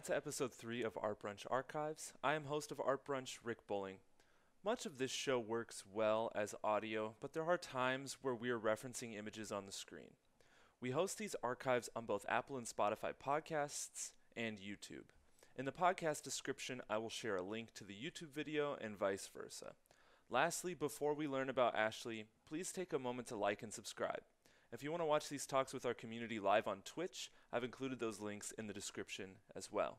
to episode 3 of Art Brunch Archives. I am host of Art Brunch, Rick Bowling. Much of this show works well as audio, but there are times where we are referencing images on the screen. We host these archives on both Apple and Spotify podcasts and YouTube. In the podcast description, I will share a link to the YouTube video and vice versa. Lastly, before we learn about Ashley, please take a moment to like and subscribe. If you want to watch these talks with our community live on Twitch, I've included those links in the description as well.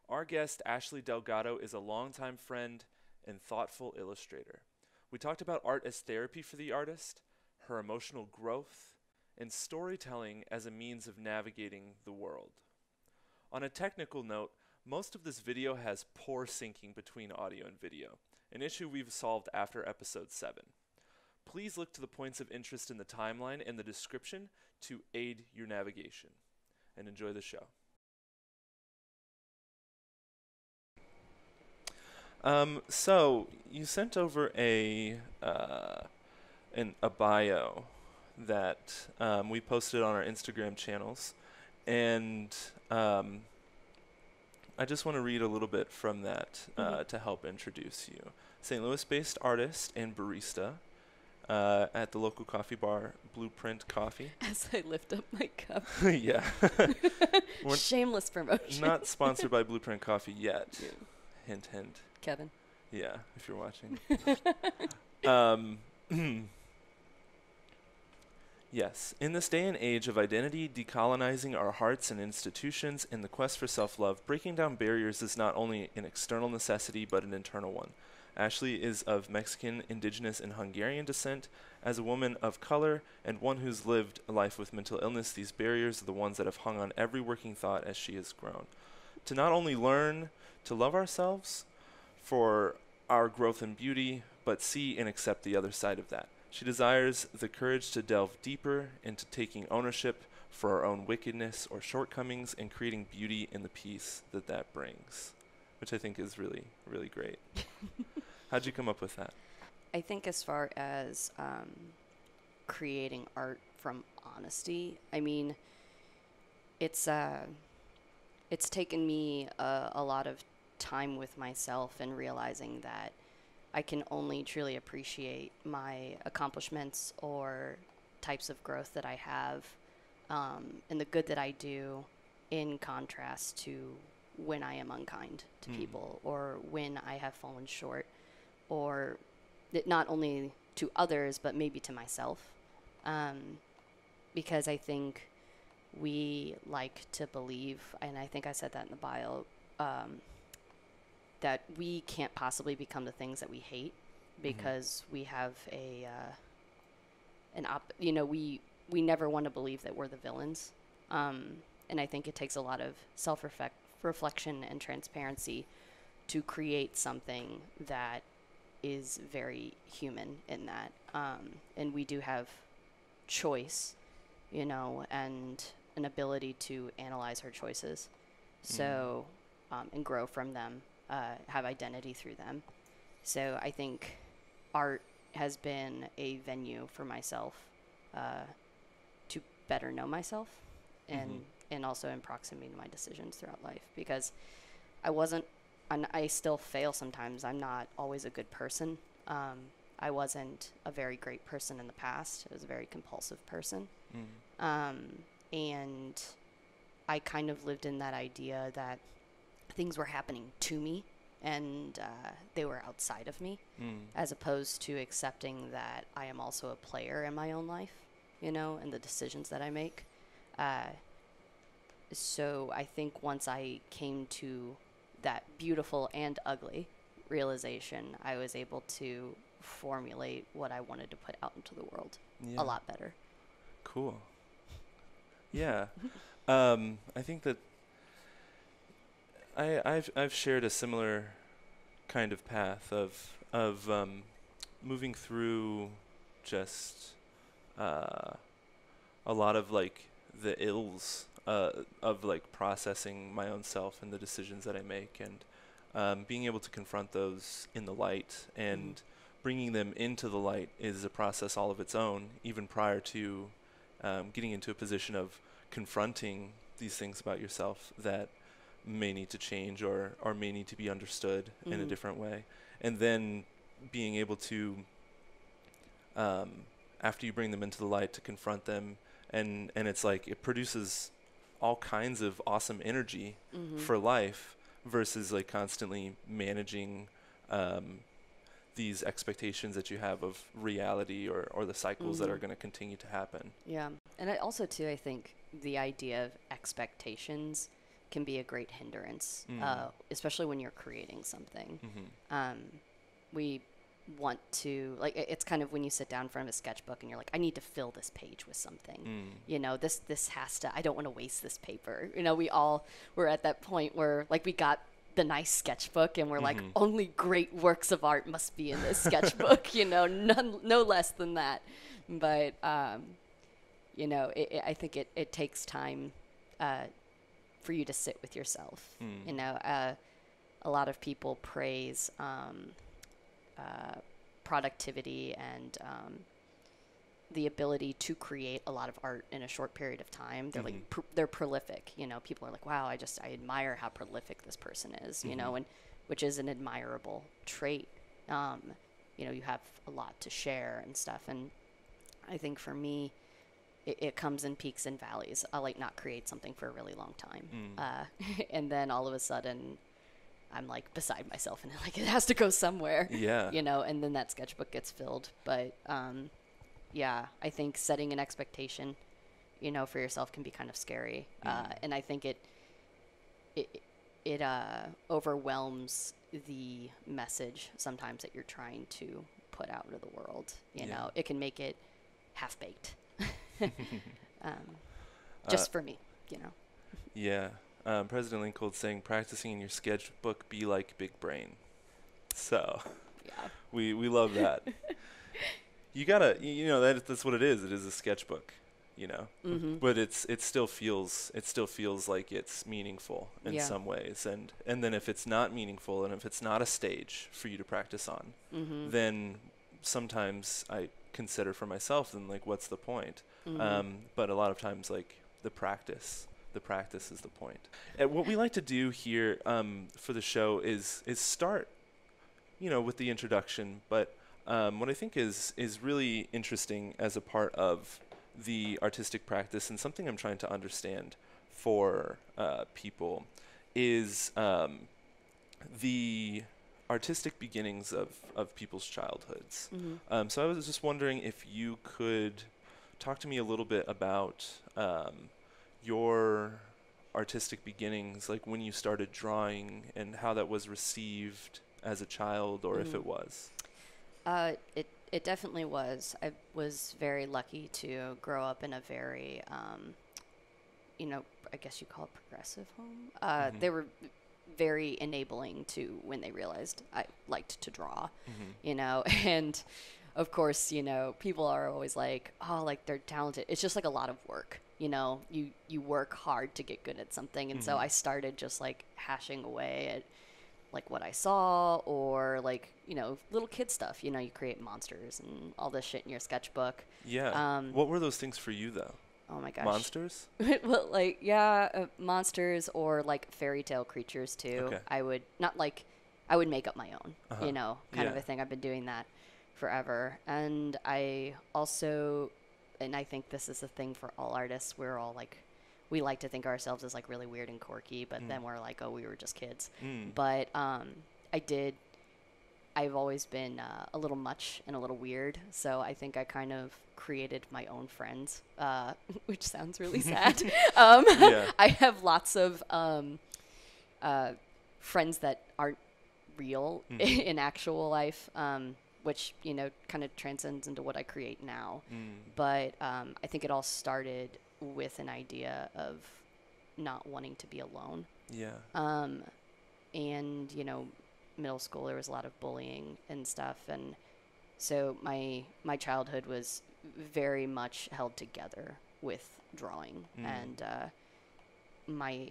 Our guest, Ashley Delgado, is a longtime friend and thoughtful illustrator. We talked about art as therapy for the artist, her emotional growth, and storytelling as a means of navigating the world. On a technical note, most of this video has poor syncing between audio and video, an issue we've solved after episode 7. Please look to the points of interest in the timeline and the description to aid your navigation. And enjoy the show. So you sent over a bio that we posted on our Instagram channels, and I just want to read a little bit from that to help introduce you. St. Louis-based artist and barista. At the local coffee bar, Blueprint Coffee. As I lift up my cup. Yeah. Shameless promotion. Not sponsored by Blueprint Coffee yet. Yeah. Hint, hint. Kevin. Yeah, if you're watching. Yes. In this day and age of identity, decolonizing our hearts and institutions in the quest for self-love, breaking down barriers is not only an external necessity, but an internal one. Ashley is of Mexican, Indigenous, and Hungarian descent. As a woman of color and one who's lived a life with mental illness, these barriers are the ones that have hung on every working thought as she has grown. To not only learn to love ourselves for our growth and beauty, but see and accept the other side of that. She desires the courage to delve deeper into taking ownership for our own wickedness or shortcomings and creating beauty in the peace that that brings, which I think is really, really great. How'd you come up with that? I think as far as creating art from honesty, I mean, it's taken me a lot of time with myself and realizing that I can only truly appreciate my accomplishments or types of growth that I have and the good that I do in contrast to when I am unkind to people or when I have fallen short, or not only to others, but maybe to myself. Because I think we like to believe, and I think I said that in the bio, that we can't possibly become the things that we hate because we have we never want to believe that we're the villains. And I think it takes a lot of self-reflection and transparency to create something that is very human in that. And we do have choice, and an ability to analyze our choices. So, and grow from them, have identity through them. So I think art has been a venue for myself to better know myself and also in proximity to my decisions throughout life, because I still fail sometimes. I'm not always a good person. I wasn't a very great person in the past. I was a very compulsive person. And I kind of lived in that idea that things were happening to me and they were outside of me, as opposed to accepting that I am also a player in my own life, and the decisions that I make. So I think once I came to that beautiful and ugly realization, I was able to formulate what I wanted to put out into the world a lot better. Cool. Yeah. I think that I've shared a similar kind of path of moving through just a lot of like the ills of like processing my own self and the decisions that I make, and being able to confront those in the light and bringing them into the light is a process all of its own, even prior to getting into a position of confronting these things about yourself that may need to change or may need to be understood in a different way. And then being able to, after you bring them into the light, to confront them, and it's like it produces all kinds of awesome energy for life versus like constantly managing these expectations that you have of reality or the cycles that are going to continue to happen. Yeah. And I also, too, I think the idea of expectations can be a great hindrance, especially when you're creating something. We want to, like, it's kind of when you sit down in front of a sketchbook and you're like, I need to fill this page with something. You know, this has to, I don't want to waste this paper. You know, we all were at that point where, like, we got the nice sketchbook and we're like, only great works of art must be in this sketchbook, you know, no less than that. But, you know, I think it takes time for you to sit with yourself. You know, a lot of people praise productivity and the ability to create a lot of art in a short period of time. They're like, they're prolific. You know, people are like, wow, I admire how prolific this person is, you know, and which is an admirable trait. You know, you have a lot to share and stuff. And I think for me, it comes in peaks and valleys. I'll like not create something for a really long time. And then all of a sudden I'm like beside myself and like, it has to go somewhere, you know, and then that sketchbook gets filled. But, yeah, I think setting an expectation, you know, for yourself can be kind of scary. And I think it overwhelms the message sometimes that you're trying to put out into the world. You know, it can make it half-baked. Just for me, you know. Yeah. President Lincoln saying, practicing in your sketchbook be like big brain. So yeah, we love that. You gotta, you know, that's what it is. It is a sketchbook, you know, but it still feels like it's meaningful in some ways. And then if it's not meaningful and if it's not a stage for you to practice on, then sometimes I consider for myself, then like, what's the point? But a lot of times, like the practice is the point. And what we like to do here for the show is start, you know, with the introduction, but what I think is really interesting as a part of the artistic practice and something I'm trying to understand for people is the artistic beginnings of people's childhoods. So I was just wondering if you could talk to me a little bit about your artistic beginnings, like when you started drawing and how that was received as a child, or if it was. It definitely was. I was very lucky to grow up in a very, you know, I guess you call it progressive home. They were very enabling to when they realized I liked to draw, you know, and of course, you know, people are always like, oh, like they're talented. It's just like a lot of work, you know, you work hard to get good at something. And so I started just like hashing away at like what I saw, or like, you know, little kid stuff, you know, you create monsters and all this shit in your sketchbook. Yeah. What were those things for you though? Oh my gosh. Monsters? Well, like, monsters or like fairy tale creatures too. Okay. I would make up my own, you know, kind of a thing. I've been doing that forever. And I also, and I think this is a thing for all artists, we're all like, we like to think of ourselves as like really weird and quirky, but then we're like, oh, we were just kids. But I've always been a little much and a little weird. So I think I kind of created my own friends, which sounds really sad. I have lots of friends that aren't real in actual life, which, you know, kind of transcends into what I create now. But I think it all started with an idea of not wanting to be alone. And, you know, middle school, there was a lot of bullying and stuff. And so my childhood was very much held together with drawing. And my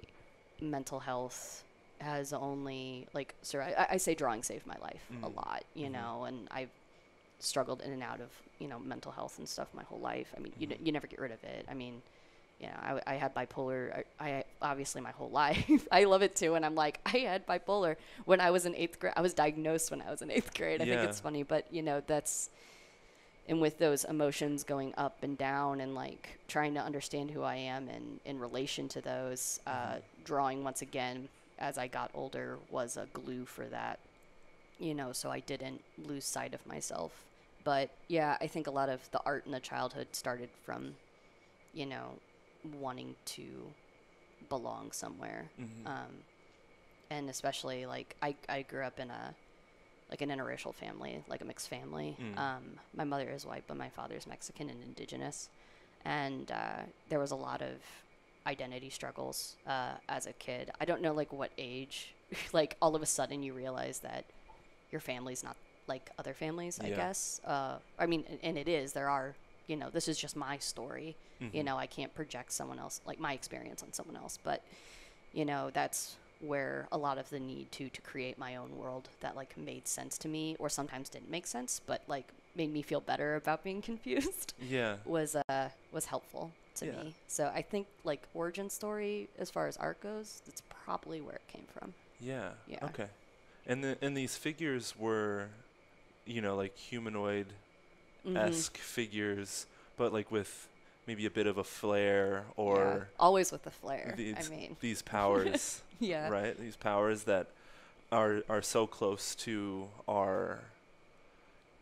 mental health has only, like, I say drawing saved my life a lot, you know, and I've struggled in and out of, you know, mental health and stuff my whole life. I mean, you never get rid of it. I mean, you know, I had bipolar. I obviously my whole life. I love it too, and I'm like, I had bipolar when I was in 8th grade. I was diagnosed when I was in 8th grade. I think Yeah. it's funny, but you know, that's and with those emotions going up and down, and like trying to understand who I am and in relation to those, drawing once again as I got older was a glue for that, you know, so I didn't lose sight of myself. But yeah, I think a lot of the art in the childhood started from, you know, wanting to belong somewhere. Mm-hmm. And especially like I grew up in a like an interracial family, like a mixed family. My mother is white, but my father's Mexican and indigenous. And there was a lot of identity struggles as a kid. I don't know like what age, like all of a sudden you realize that your family's not like other families, I Yeah. guess. I mean, and it is. There are, you know, this is just my story. Mm-hmm. You know, I can't project someone else, like my experience on someone else. But, you know, that's where a lot of the need to create my own world that like made sense to me, or sometimes didn't make sense, but like made me feel better about being confused Yeah. was helpful to Yeah. me. So I think like origin story as far as art goes, that's probably where it came from. Yeah. Yeah. Okay. And these figures were, you know, like humanoid esque figures, but like with maybe a bit of a flair Yeah, or always with the flair. I these mean, these powers, yeah. right? These powers that are so close to our,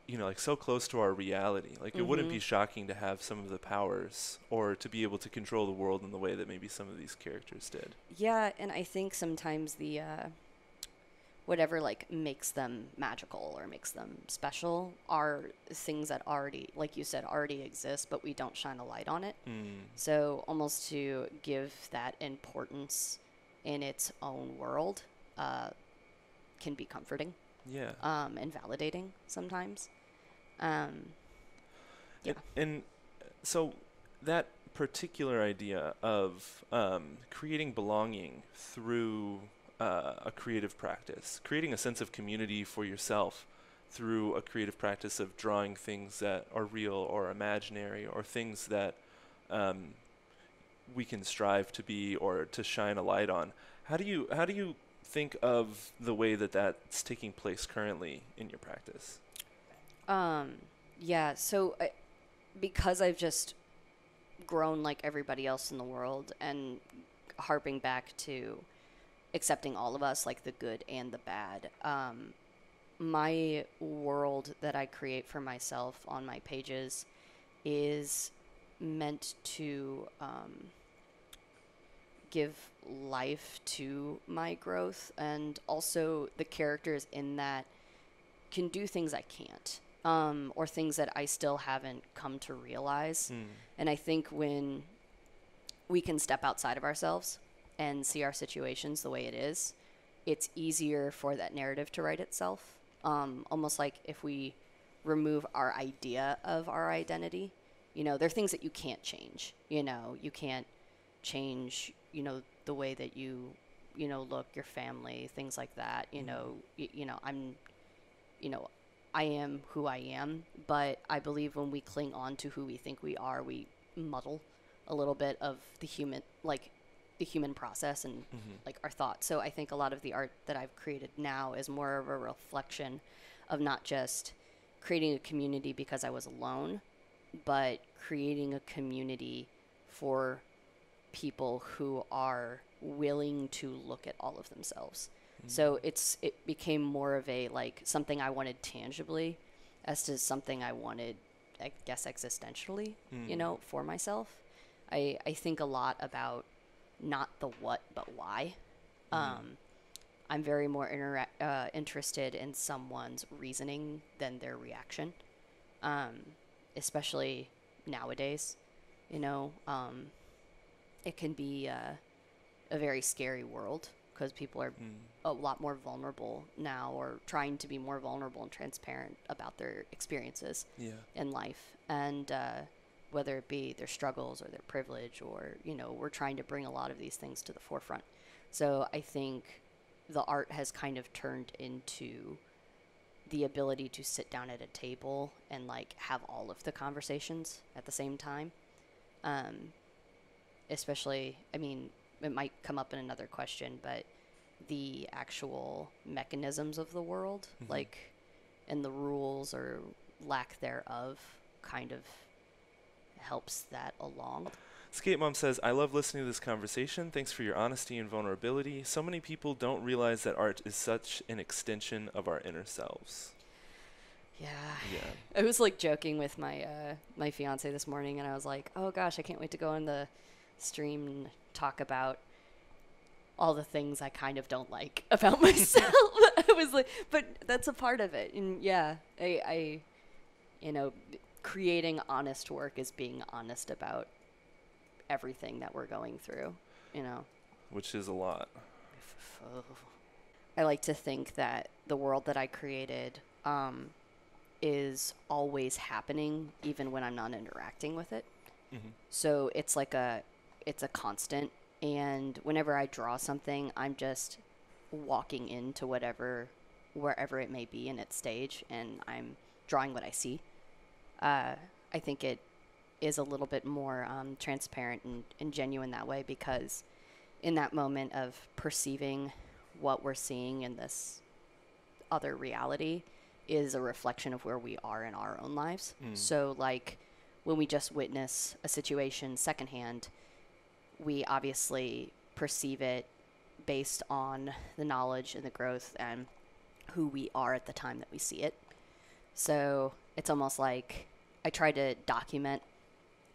you know, like so close to our reality. Like it wouldn't be shocking to have some of the powers or to be able to control the world in the way that maybe some of these characters did. Yeah, and I think sometimes the whatever like makes them magical or makes them special are things that already, like you said, already exist, but we don't shine a light on it. So almost to give that importance in its own world can be comforting, Yeah. and validating sometimes. Yeah. And so that particular idea of creating belonging through a creative practice, creating a sense of community for yourself through a creative practice of drawing things that are real or imaginary or things that we can strive to be or to shine a light on. How do you think of the way that that's taking place currently in your practice? Yeah, so because I've just grown like everybody else in the world and harping back to accepting all of us, like the good and the bad, my world that I create for myself on my pages is meant to give life to my growth, and also the characters in that can do things I can't, or things that I still haven't come to realize. And I think when we can step outside of ourselves and see our situations the way it is, it's easier for that narrative to write itself. Almost like if we remove our idea of our identity, you know, there are things that you can't change. You know, you can't change, you know, the way that you know, look, your family, things like that. You know, you know, I am who I am, but I believe when we cling on to who we think we are, we muddle a little bit of the human, like the human process and like our thoughts. So I think a lot of the art that I've created now is more of a reflection of not just creating a community because I was alone, but creating a community for people who are willing to look at all of themselves. So it became more of a like something I wanted tangibly as to something I wanted, I guess, existentially, you know, for myself. I think a lot about not the what, but why. I'm very more interested in someone's reasoning than their reaction, especially nowadays. You know, it can be a very scary world because people are a lot more vulnerable now, or trying to be more vulnerable and transparent about their experiences in life. And whether it be their struggles or their privilege, or, you know, we're trying to bring a lot of these things to the forefront. So I think the art has kind of turned into the ability to sit down at a table and like have all of the conversations at the same time. especially, I mean, it might come up in another question, but the actual mechanisms of the world, like, and the rules or lack thereof kind of helps that along. Skate Mom says, I love listening to this conversation. Thanks for your honesty and vulnerability. So many people don't realize that art is such an extension of our inner selves. Yeah. Yeah. I was like joking with my my fiance this morning, and I was like, oh gosh, I can't wait to go on the stream and talk about all the things I kind of don't like about myself. I was like, but that's a part of it. And yeah, I you know, creating honest work is being honest about everything that we're going through, you know. Which is a lot. I like to think that the world that I created is always happening, even when I'm not interacting with it. So it's like it's a constant. And whenever I draw something, I'm just walking into wherever it may be in its stage, and I'm drawing what I see. I think it is a little bit more transparent and genuine that way, because in that moment of perceiving what we're seeing in this other reality is a reflection of where we are in our own lives. So like when we just witness a situation secondhand, we obviously perceive it based on the knowledge and the growth and who we are at the time that we see it. So it's almost like I try to document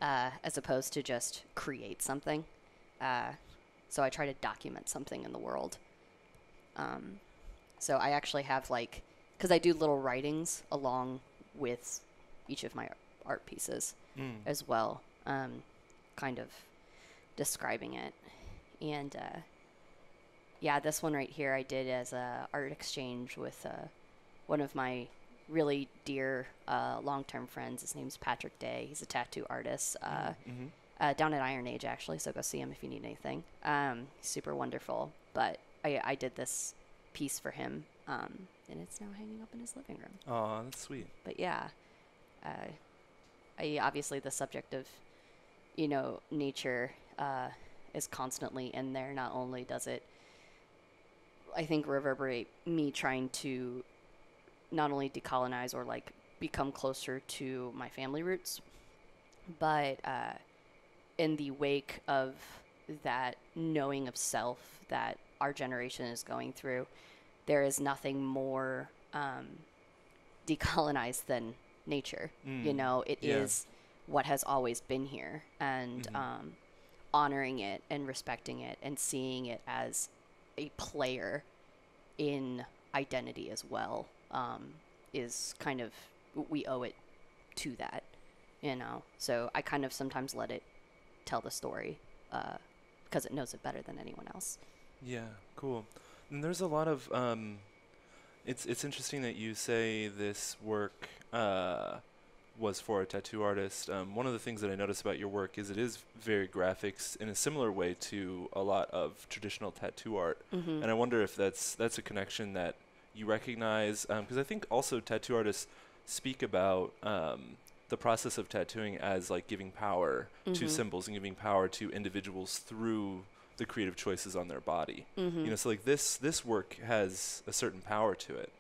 as opposed to just create something. So I try to document something in the world. So I actually have like, because I do little writings along with each of my art pieces as well, kind of describing it. And yeah, this one right here I did as a art exchange with one of my really dear long-term friends. His name's Patrick Day. He's a tattoo artist down at Iron Age, actually, so go see him if you need anything. He's super wonderful. But I did this piece for him, and it's now hanging up in his living room. Oh, that's sweet. But yeah, I obviously the subject of, you know, nature is constantly in there. Not only does it, I think, reverberate me trying to not only decolonize or like become closer to my family roots, but in the wake of that knowing of self that our generation is going through, there is nothing more decolonized than nature. You know, it is what has always been here, and honoring it and respecting it and seeing it as a player in identity as well is kind of, we owe it to that, you know. So I kind of sometimes let it tell the story because it knows it better than anyone else. Yeah, cool. And there's a lot of it's interesting that you say this work was for a tattoo artist. One of the things that I notice about your work is it is very graphics in a similar way to a lot of traditional tattoo art. And I wonder if that's a connection that you recognize, because I think also tattoo artists speak about the process of tattooing as like giving power to symbols and giving power to individuals through the creative choices on their body. You know, so like this work has a certain power to it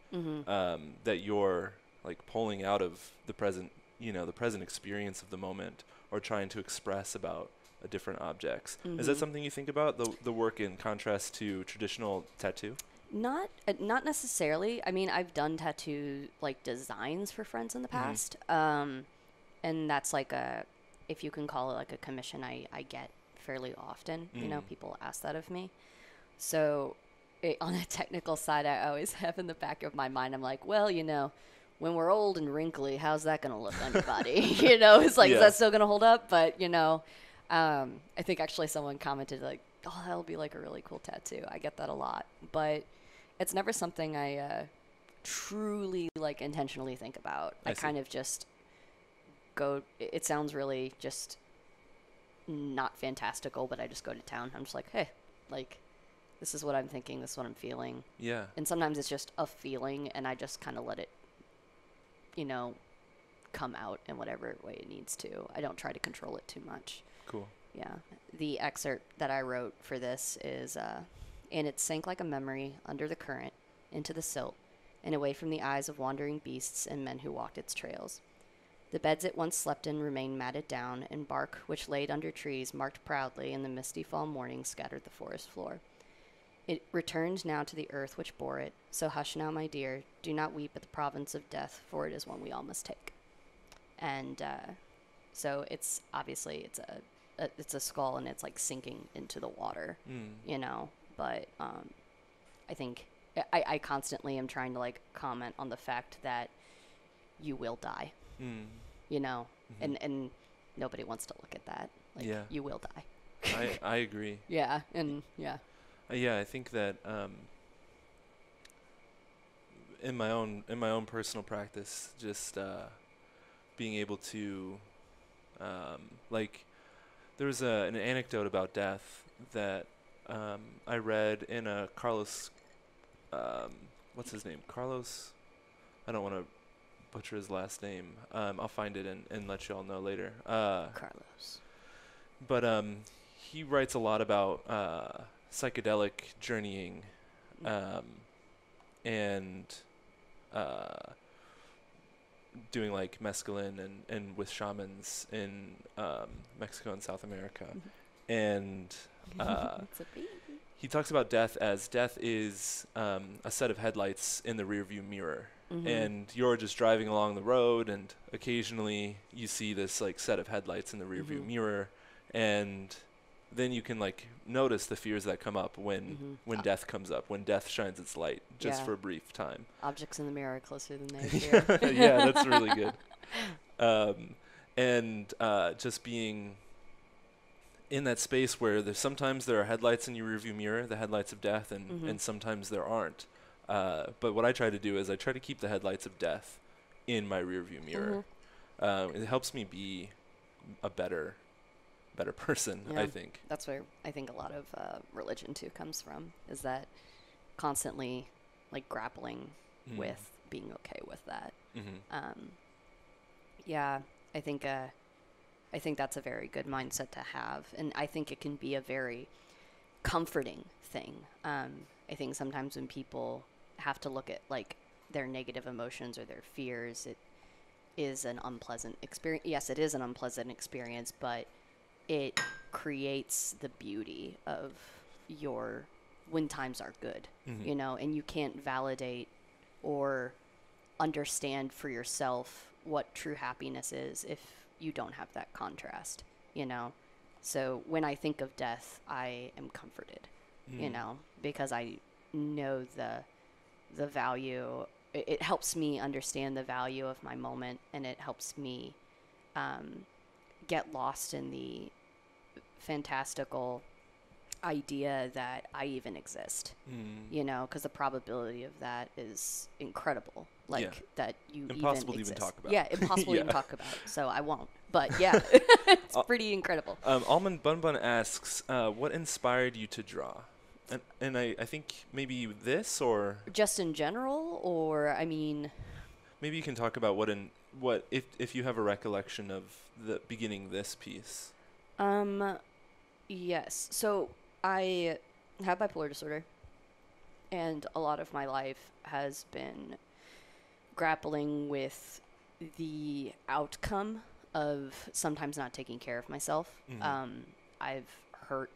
that you're like pulling out of the present, you know, the present experience of the moment, or trying to express about different objects. Is that something you think about, the work in contrast to traditional tattoo? Not necessarily. I mean, I've done tattoo like designs for friends in the past, and that's like if you can call it like a commission, I get fairly often. You know, people ask that of me. So on a technical side, I always have in the back of my mind, I'm like, well, you know, when we're old and wrinkly, how's that going to look on your body? You know, it's like, is that still going to hold up? But, you know, I think actually someone commented like, oh, that'll be like a really cool tattoo. I get that a lot. But it's never something I truly like intentionally think about. I kind of just go, it sounds really just not fantastical, but I just go to town. I'm just like, hey, like, this is what I'm thinking. This is what I'm feeling. Yeah. And sometimes it's just a feeling, and I just kind of let it, you know, come out in whatever way it needs to. I don't try to control it too much. Cool. Yeah. The excerpt that I wrote for this is, and it sank like a memory under the current, into the silt, and away from the eyes of wandering beasts and men who walked its trails. The beds it once slept in remained matted down, and bark which laid under trees marked proudly in the misty fall morning scattered the forest floor. It returned now to the earth which bore it, so hush now, my dear, do not weep at the province of death, for it is one we all must take. And so it's obviously it's a skull, and it's like sinking into the water, you know. But I think I constantly am trying to like comment on the fact that you will die, you know, and nobody wants to look at that. Like, Yeah. you will die. I agree. Yeah, and yeah. Yeah, I think that in my own personal practice, just being able to like, there was an anecdote about death that I read in a Carlos, what's his name? Carlos, I don't want to butcher his last name. I'll find it and let you all know later. Carlos. But he writes a lot about psychedelic journeying, and doing like mescaline and with shamans in Mexico and South America. And It's a baby. he talks about death is a set of headlights in the rearview mirror. And you're just driving along the road, and occasionally you see this like set of headlights in the rearview mirror, and then you can like notice the fears that come up when death comes up, when death shines its light just for a brief time. Objects in the mirror are closer than they appear. Yeah, that's really good. And just being in that space where sometimes there are headlights in your rearview mirror, the headlights of death, and sometimes there aren't. But what I try to do is I try to keep the headlights of death in my rearview mirror. It helps me be a better person, I think. That's where I think a lot of religion too comes from, is that constantly like grappling with being okay with that. Yeah, I think that's a very good mindset to have, and I think it can be a very comforting thing. I think sometimes when people have to look at like their negative emotions or their fears, it is an unpleasant experience. Yes, it is an unpleasant experience, but it creates the beauty of when times are good, you know, and you can't validate or understand for yourself what true happiness is if you don't have that contrast, you know. So when I think of death, I am comforted, you know, because I know the value. It helps me understand the value of my moment, and it helps me get lost in the fantastical idea that I even exist, you know, because the probability of that is incredible. Like that you impossible even to exist. even talk about. Yeah, impossible to even talk about. So I won't. But yeah, it's pretty incredible. Almond Bun Bun asks, what inspired you to draw? And I think maybe this, or just in general, or I mean, maybe you can talk about what if you have a recollection of the beginning this piece. Yes. So I have bipolar disorder, and a lot of my life has been grappling with the outcome of sometimes not taking care of myself. I've hurt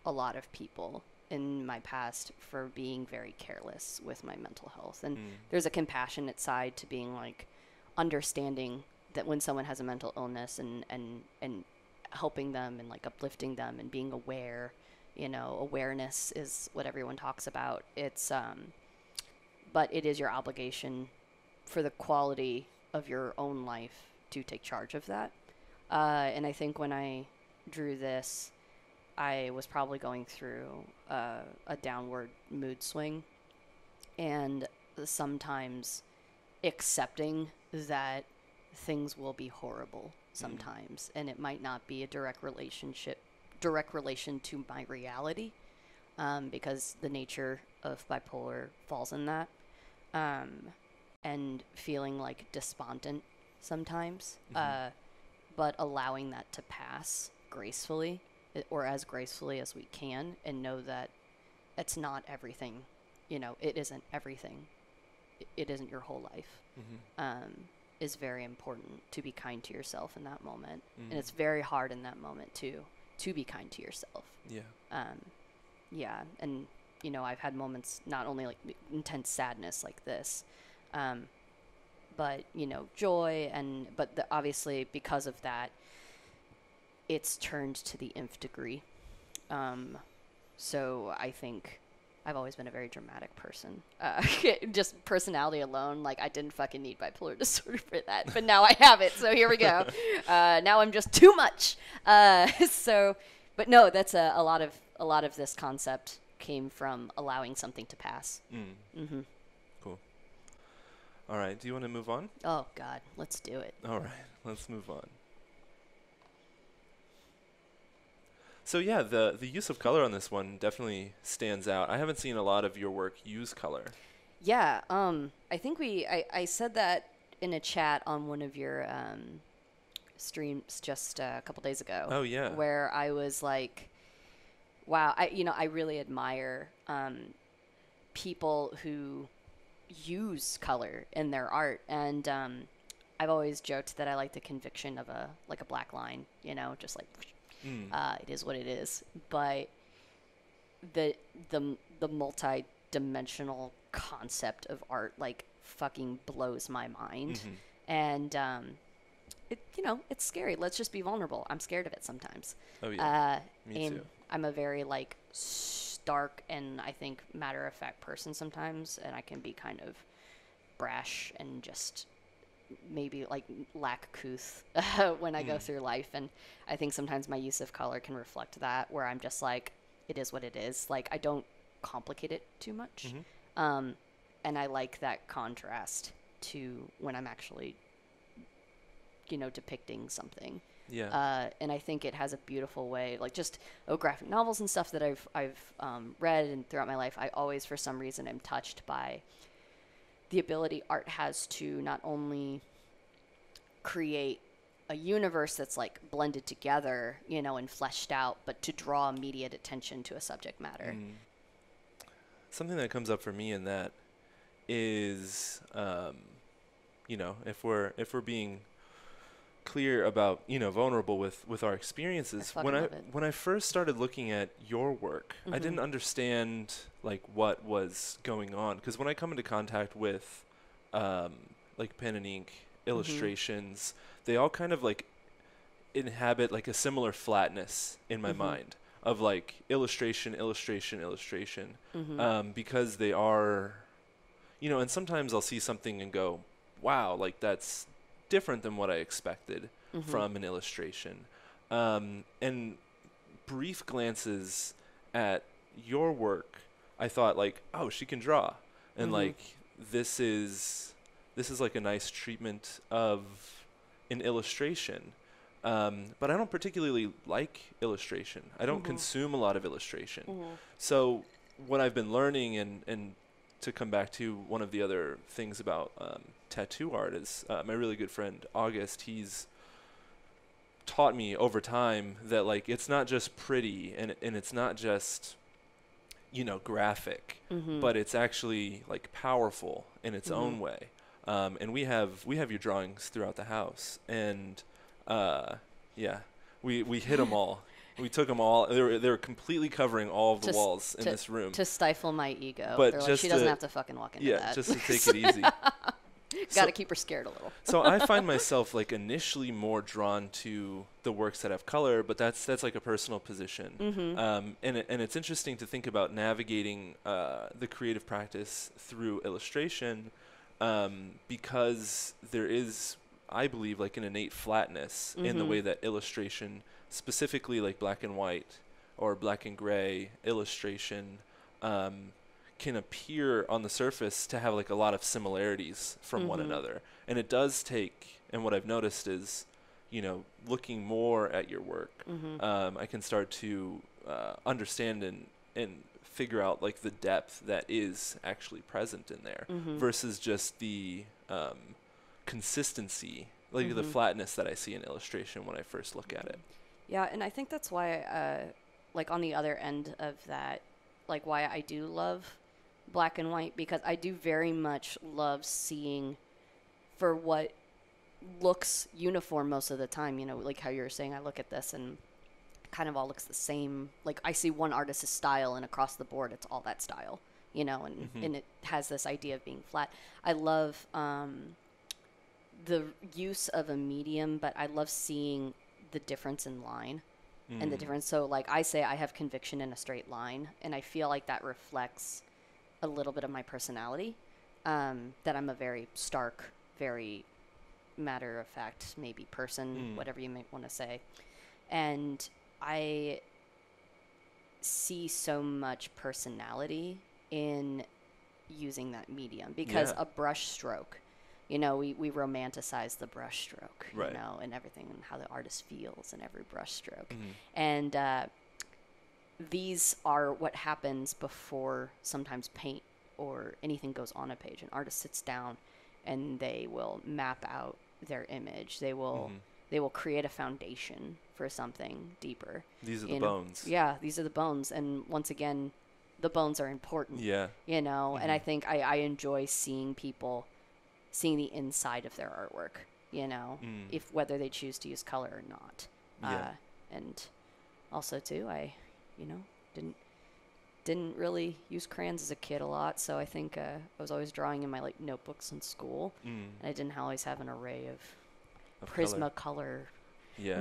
a lot of people in my past for being very careless with my mental health. And there's a compassionate side to being like understanding that when someone has a mental illness and helping them and like uplifting them and being aware, you know, awareness is what everyone talks about. It's, but it is your obligation for the quality of your own life to take charge of that. And I think when I drew this, I was probably going through a downward mood swing, and sometimes accepting that things will be horrible sometimes, and it might not be a direct relation to my reality, because the nature of bipolar falls in that, and feeling like despondent sometimes, but allowing that to pass gracefully. or as gracefully as we can, and know that it's not everything. It isn't everything. It isn't your whole life. Is very important to be kind to yourself in that moment. And it's very hard in that moment to be kind to yourself. Yeah. And, I've had moments, not only like intense sadness like this, but, joy. But obviously because of that, it's turned to the nth degree. So I think I've always been a very dramatic person. Just personality alone, like I didn't fucking need bipolar disorder for that, but now I have it. So here we go. Now I'm just too much. But no, that's a lot of this concept came from allowing something to pass. Cool. All right. Do you want to move on? Oh God, let's do it. All right, let's move on. So yeah, the use of color on this one definitely stands out. I haven't seen a lot of your work use color. Yeah, I think I said that in a chat on one of your streams just a couple days ago. Oh yeah. Where I was like, wow, I really admire people who use color in their art, and I've always joked that I like the conviction of a black line, just like. It is what it is, but the multi-dimensional concept of art like fucking blows my mind, and it's scary. Let's just be vulnerable. I'm scared of it sometimes. Oh yeah, me and too. I'm a very like stark and I think matter-of-fact person sometimes, and I can be kind of brash and just maybe like lack couth when I go through life, and I think sometimes my use of color can reflect that, where I'm just like, it is what it is. Like I don't complicate it too much, and I like that contrast to when I'm actually, depicting something. Yeah. And I think it has a beautiful way, like just graphic novels and stuff that I've read and throughout my life. I always, for some reason, am touched by the ability art has to not only create a universe that's like blended together, and fleshed out, but to draw immediate attention to a subject matter. Something that comes up for me in that is, if we're being clear about, vulnerable with our experiences. When I first started looking at your work, I didn't understand like what was going on, because when I come into contact with like pen and ink illustrations, they all kind of like inhabit like a similar flatness in my mind of like illustration, because they are, and sometimes I'll see something and go, wow, like that's different than what I expected from an illustration. And brief glances at your work, I thought like, oh, she can draw. And like, this is like a nice treatment of an illustration. But I don't particularly like illustration. I don't consume a lot of illustration. So what I've been learning, and to come back to one of the other things about tattoo art, is my really good friend August, he's taught me over time that like it's not just pretty and it's not just graphic, but it's actually like powerful in its own way. And we have your drawings throughout the house, and we hit them all. We took them all. They were completely covering all of the walls in this room. To stifle my ego. But they're like, she doesn't have to fucking walk into that. Yeah, just to take it easy. Got to keep her scared a little. So I find myself like initially more drawn to the works that have color, but that's like a personal position. And it's interesting to think about navigating the creative practice through illustration, because there is, I believe, like an innate flatness in the way that illustration, specifically like black and white or black and gray illustration, can appear on the surface to have like a lot of similarities from one another. And it does take, and what I've noticed is, looking more at your work, I can start to understand and figure out like the depth that is actually present in there versus just the consistency, like the flatness that I see in illustration when I first look at it. Yeah, and I think that's why, like, on the other end of that, like, why I do love black and white, because I do very much love seeing for what looks uniform most of the time, you know, like how you were saying, I look at this and kind of all looks the same. Like, I see one artist's style, and across the board, it's all that style, you know, and it has this idea of being flat. I love the use of a medium, but I love seeing the difference in line and the difference. So, like, I say I have conviction in a straight line, and I feel like that reflects a little bit of my personality, that I'm a very stark, very matter of fact, maybe person, whatever you might want to say. And I see so much personality in using that medium, because a brush stroke, you know, we romanticize the brush stroke, you know, and everything, and how the artist feels in every brush stroke. And these are what happens before sometimes paint or anything goes on a page. An artist sits down and they will map out their image. They will create a foundation for something deeper. These are the bones. Yeah, these are the bones. And once again, the bones are important. Yeah. You know, and I think I enjoy seeing people seeing the inside of their artwork, you know, if whether they choose to use color or not. Yeah. And also too, I, you know, didn't really use crayons as a kid a lot, so I think I was always drawing in my like notebooks in school, and I didn't always have an array of Prismacolor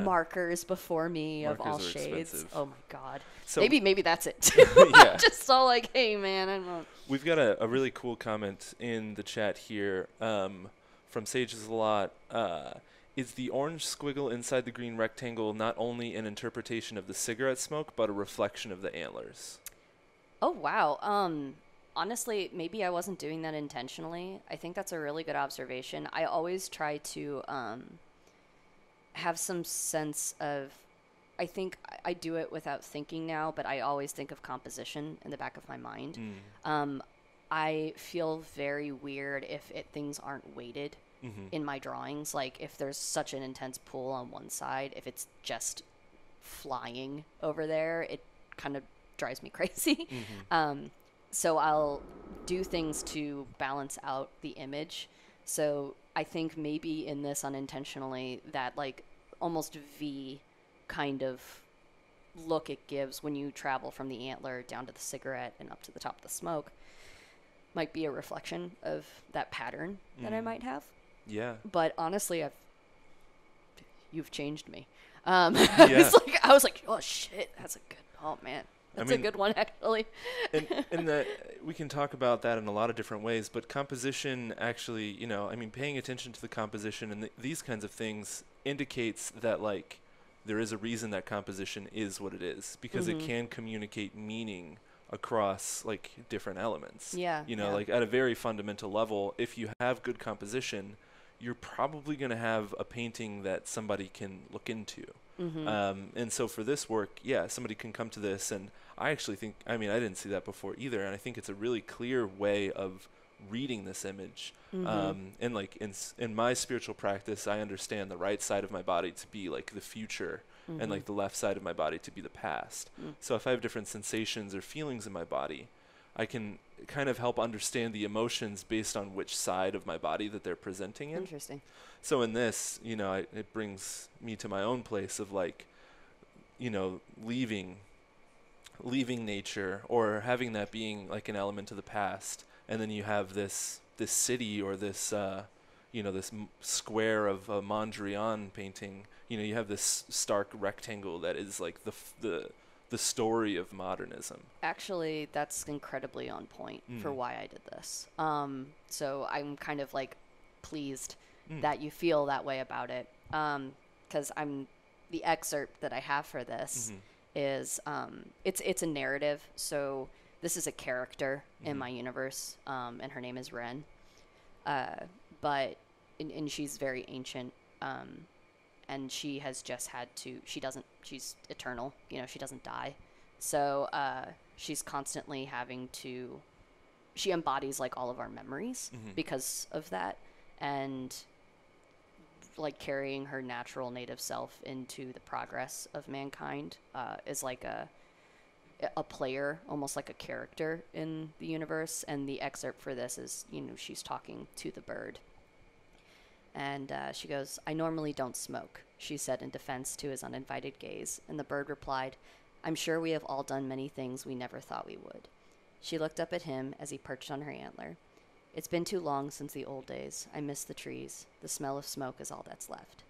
markers before me. Markers of all are shades. expensive. Oh my god. So maybe that's it too. Yeah. I'm just so like, hey man, I don't. We've got a really cool comment in the chat here from Sages a lot. Is the orange squiggle inside the green rectangle not only an interpretation of the cigarette smoke, but a reflection of the antlers? Oh, wow. Honestly, maybe I wasn't doing that intentionally. I think that's a really good observation. I always try to have some sense of, I think I do it without thinking now, but I always think of composition in the back of my mind. I feel very weird if things aren't weighted in my drawings. Like, if there's such an intense pull on one side, if it's just flying over there, it kind of drives me crazy. So I'll do things to balance out the image. So I think maybe in this unintentionally, that like almost V kind of look it gives when you travel from the antler down to the cigarette and up to the top of the smoke might be a reflection of that pattern that I might have. Yeah. But honestly, you've changed me. It's like, I was like, oh shit, that's a good, oh man. That's a good one, actually. and that we can talk about that in a lot of different ways, but composition actually, you know, I mean, paying attention to the composition and these kinds of things indicates that, like, there is a reason that composition is what it is, because it can communicate meaning across, like, different elements. Yeah. You know, like, at a very fundamental level, if you have good composition, you're probably going to have a painting that somebody can look into. And so for this work, somebody can come to this, and I actually think, I mean, I didn't see that before either, and I think it's a really clear way of reading this image. And like in my spiritual practice, I understand the right side of my body to be like the future, and like the left side of my body to be the past. So if I have different sensations or feelings in my body, I can kind of help understand the emotions based on which side of my body that they're presenting in. Interesting. So in this, you know, it brings me to my own place of, like, you know, leaving nature, or having that being like an element of the past, and then you have this city, or this you know, this square of a Mondrian painting. You know, you have this stark rectangle that is like the story of modernism. Actually, that's incredibly on point for why I did this. So I'm kind of like pleased that you feel that way about it. Because the excerpt that I have for this is, it's a narrative. So this is a character in my universe, and her name is Ren. But she's very ancient. And she has just had to, she's eternal, you know, she doesn't die. So she's constantly having to, she embodies like all of our memories because of that. And like carrying her natural native self into the progress of mankind, is like a player, almost like a character in the universe. And the excerpt for this is, she's talking to the bird. And she goes, "I normally don't smoke," she said in defense to his uninvited gaze. And the bird replied, "I'm sure we have all done many things we never thought we would." She looked up at him as he perched on her antler. "It's been too long since the old days. I miss the trees. The smell of smoke is all that's left."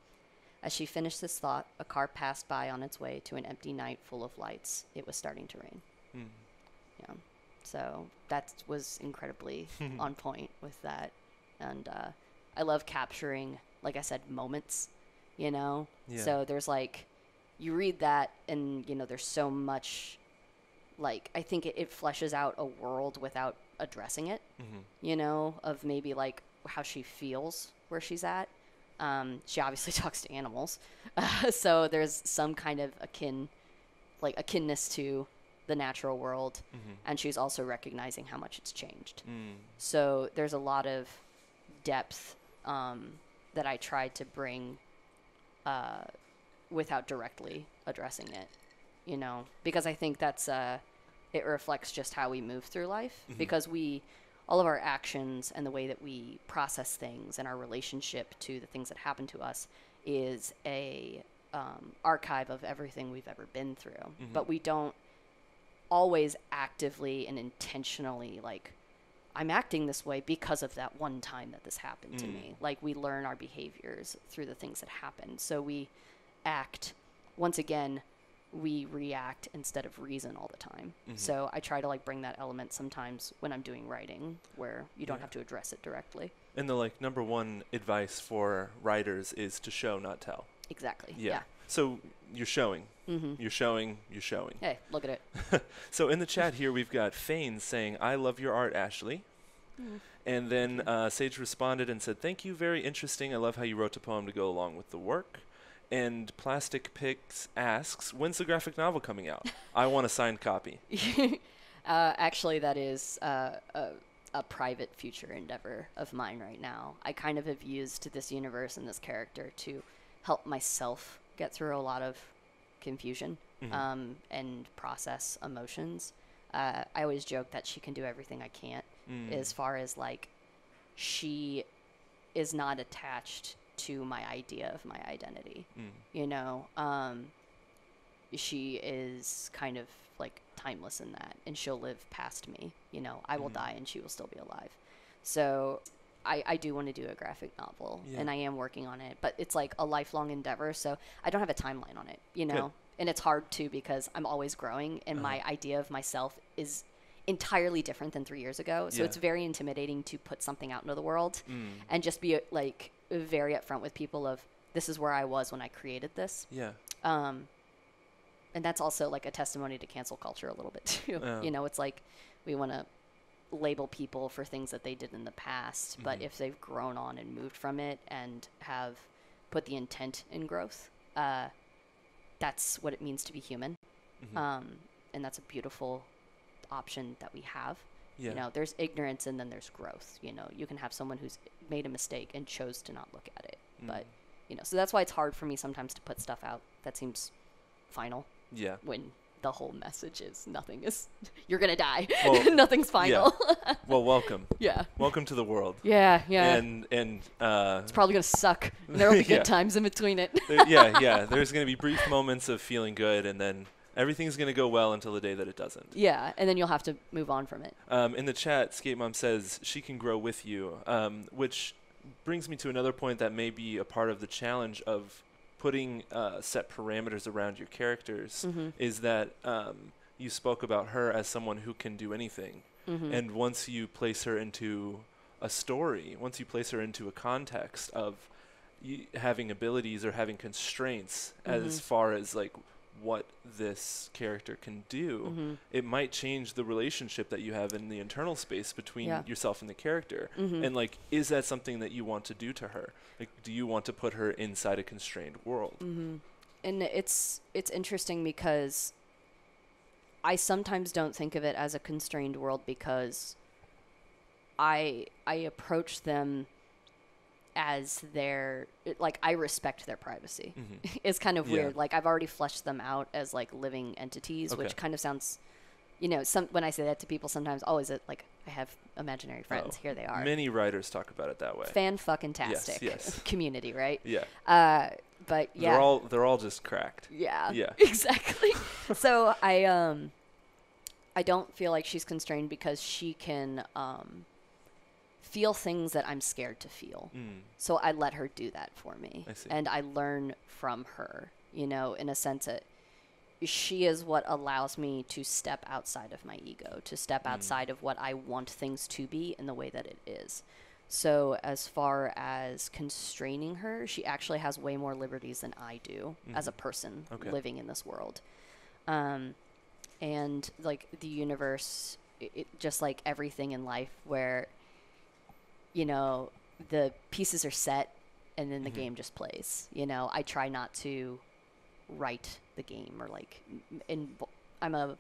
As she finished this thought, a car passed by on its way to an empty night full of lights. It was starting to rain. Yeah. So that was incredibly on point with that. And I love capturing, like I said, moments, Yeah. So there's like, you read that and, there's so much, like, I think it fleshes out a world without addressing it, of maybe like how she feels where she's at. She obviously talks to animals. So there's some kind of akinness to the natural world. And she's also recognizing how much it's changed. So there's a lot of depth that I tried to bring without directly addressing it, because I think that's it reflects just how we move through life, because all of our actions and the way that we process things and our relationship to the things that happen to us is a archive of everything we've ever been through. But we don't always actively and intentionally, like, I'm acting this way because of that one time that this happened to me. Like, we learn our behaviors through the things that happen. So we act, once again, we react instead of reason all the time. So I try to like bring that element sometimes when I'm doing writing, where you don't have to address it directly. And the number one advice for writers is to show, not tell. Exactly. Yeah. So you're showing. You're showing. Hey, look at it. So in the chat here, we've got Fane saying, "I love your art, Ashley." And then Sage responded and said, "Thank you, very interesting. I love how you wrote a poem to go along with the work." And Plastic Pix asks, "When's the graphic novel coming out? I want a signed copy." Actually, that is a private future endeavor of mine right now. I kind of have used this universe and this character to help myself get through a lot of confusion and process emotions. I always joke that she can do everything I can't, as far as like, she is not attached to my idea of my identity. She is kind of like timeless in that, and she'll live past me. I will die and she will still be alive. So I do want to do a graphic novel, and I am working on it, but it's like a lifelong endeavor, so I don't have a timeline on it, Good. And it's hard too, because I'm always growing, and my idea of myself is entirely different than 3 years ago. So it's very intimidating to put something out into the world and just be like very upfront with people of, this is where I was when I created this. And that's also like a testimony to cancel culture a little bit too. It's like, we want to label people for things that they did in the past, but if they've grown on and moved from it and have put the intent in growth, that's what it means to be human. And that's a beautiful option that we have. There's ignorance and then there's growth. You can have someone who's made a mistake and chose to not look at it, but so that's why it's hard for me sometimes to put stuff out that seems final when the whole message is you're gonna die. Well, nothing's final. Well, welcome welcome to the world. And it's probably gonna suck, and there will be good times in between it. There's gonna be brief moments of feeling good, and then everything's going to go well until the day that it doesn't. And then you'll have to move on from it. In the chat, Skate Mom says she can grow with you, which brings me to another point that may be a part of the challenge of putting set parameters around your characters, is that you spoke about her as someone who can do anything. And once you place her into a story, once you place her into a context of having abilities or having constraints as far as like what this character can do, it might change the relationship that you have in the internal space between yourself and the character. And like, is that something that you want to do to her? Like, do you want to put her inside a constrained world? And it's interesting because I sometimes don't think of it as a constrained world, because I approach them as their, like, I respect their privacy. Mm-hmm. It's kind of Yeah. weird. Like, I've already fleshed them out as, like, living entities, Okay. which kind of sounds, when I say that to people sometimes, always like, I have imaginary friends. Here they are. Many writers talk about it that way. Fan-fucking-tastic Yes. community, right? Yeah. But yeah. They're all just cracked. Yeah. Yeah. Exactly. So I don't feel like she's constrained because she can feel things that I'm scared to feel. So I let her do that for me. I see. And I learn from her, in a sense that she is what allows me to step outside of my ego, to step outside of what I want things to be in the way that it is. So as far as constraining her, she actually has way more liberties than I do as a person living in this world. And like the universe, it just like everything in life where, the pieces are set and then the game just plays. I try not to write the game or like, I'm a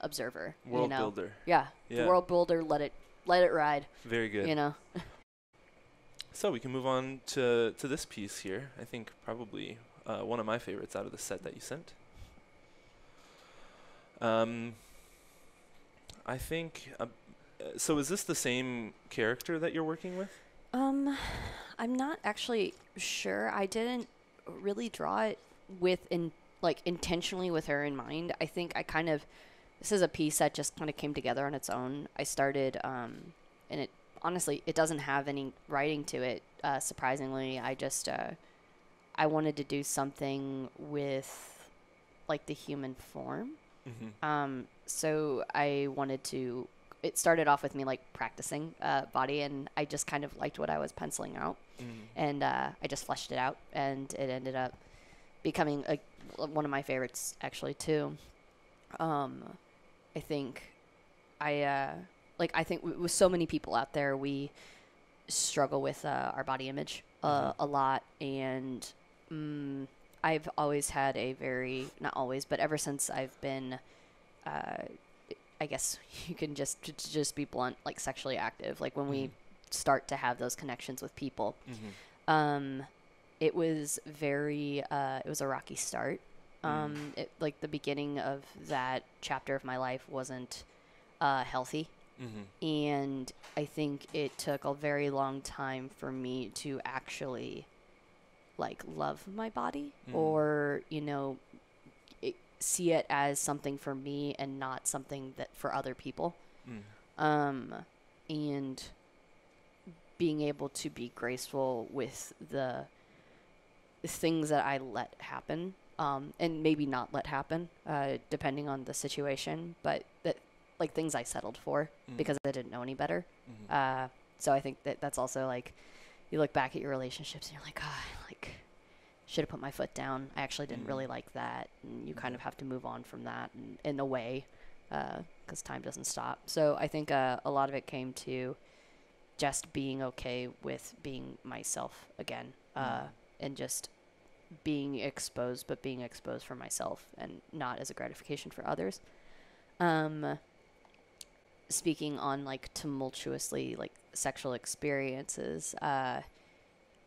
observer. World builder. Yeah. The world builder, let it ride. Very good. So we can move on to this piece here. I think probably one of my favorites out of the set that you sent. I think. So is this the same character that you're working with? I'm not actually sure. I didn't really draw it intentionally with her in mind. I think this is a piece that just kind of came together on its own. I started, and it honestly, it doesn't have any writing to it. Surprisingly, I wanted to do something with like the human form. So I wanted to, it started off with me like practicing body, and I just kind of liked what I was penciling out. And I just fleshed it out, and it ended up becoming one of my favorites actually too. I think with so many people out there, we struggle with our body image a lot, and I've always had not always, but ever since I've been, I guess you can just be blunt, like sexually active, like when we start to have those connections with people. It was it was a rocky start. Like the beginning of that chapter of my life wasn't healthy. And I think it took a very long time for me to actually like love my body or, see it as something for me and not something that for other people. And being able to be graceful with the things that I let happen, and maybe not let happen, depending on the situation, but that like things I settled for because I didn't know any better. So I think that's also like, you look back at your relationships and you're like, should have put my foot down. I actually didn't really like that. And you kind of have to move on from that in a way, because time doesn't stop. So I think a lot of it came to just being okay with being myself again, and just being exposed, but being exposed for myself and not as a gratification for others. Speaking on like tumultuously like sexual experiences,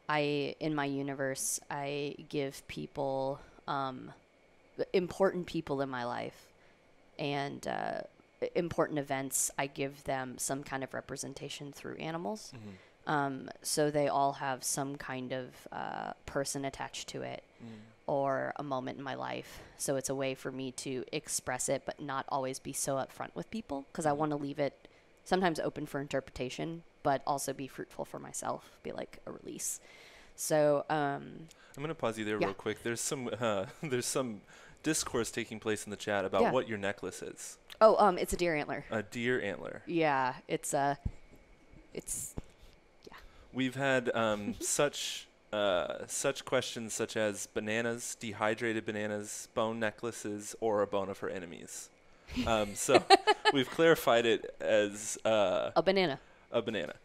in my universe, I give people, important people in my life and important events, I give them some kind of representation through animals. So they all have some kind of person attached to it or a moment in my life. So it's a way for me to express it, but not always be so upfront with people, because I want to leave it sometimes open for interpretation, but also be fruitful for myself, be like a release. So I'm going to pause you there real quick. There's some discourse taking place in the chat about what your necklace is. Oh, it's a deer antler. A deer antler. Yeah, it's We've had such questions such as bananas, dehydrated bananas, bone necklaces, or a bone of her enemies. So we've clarified it as a banana. A banana.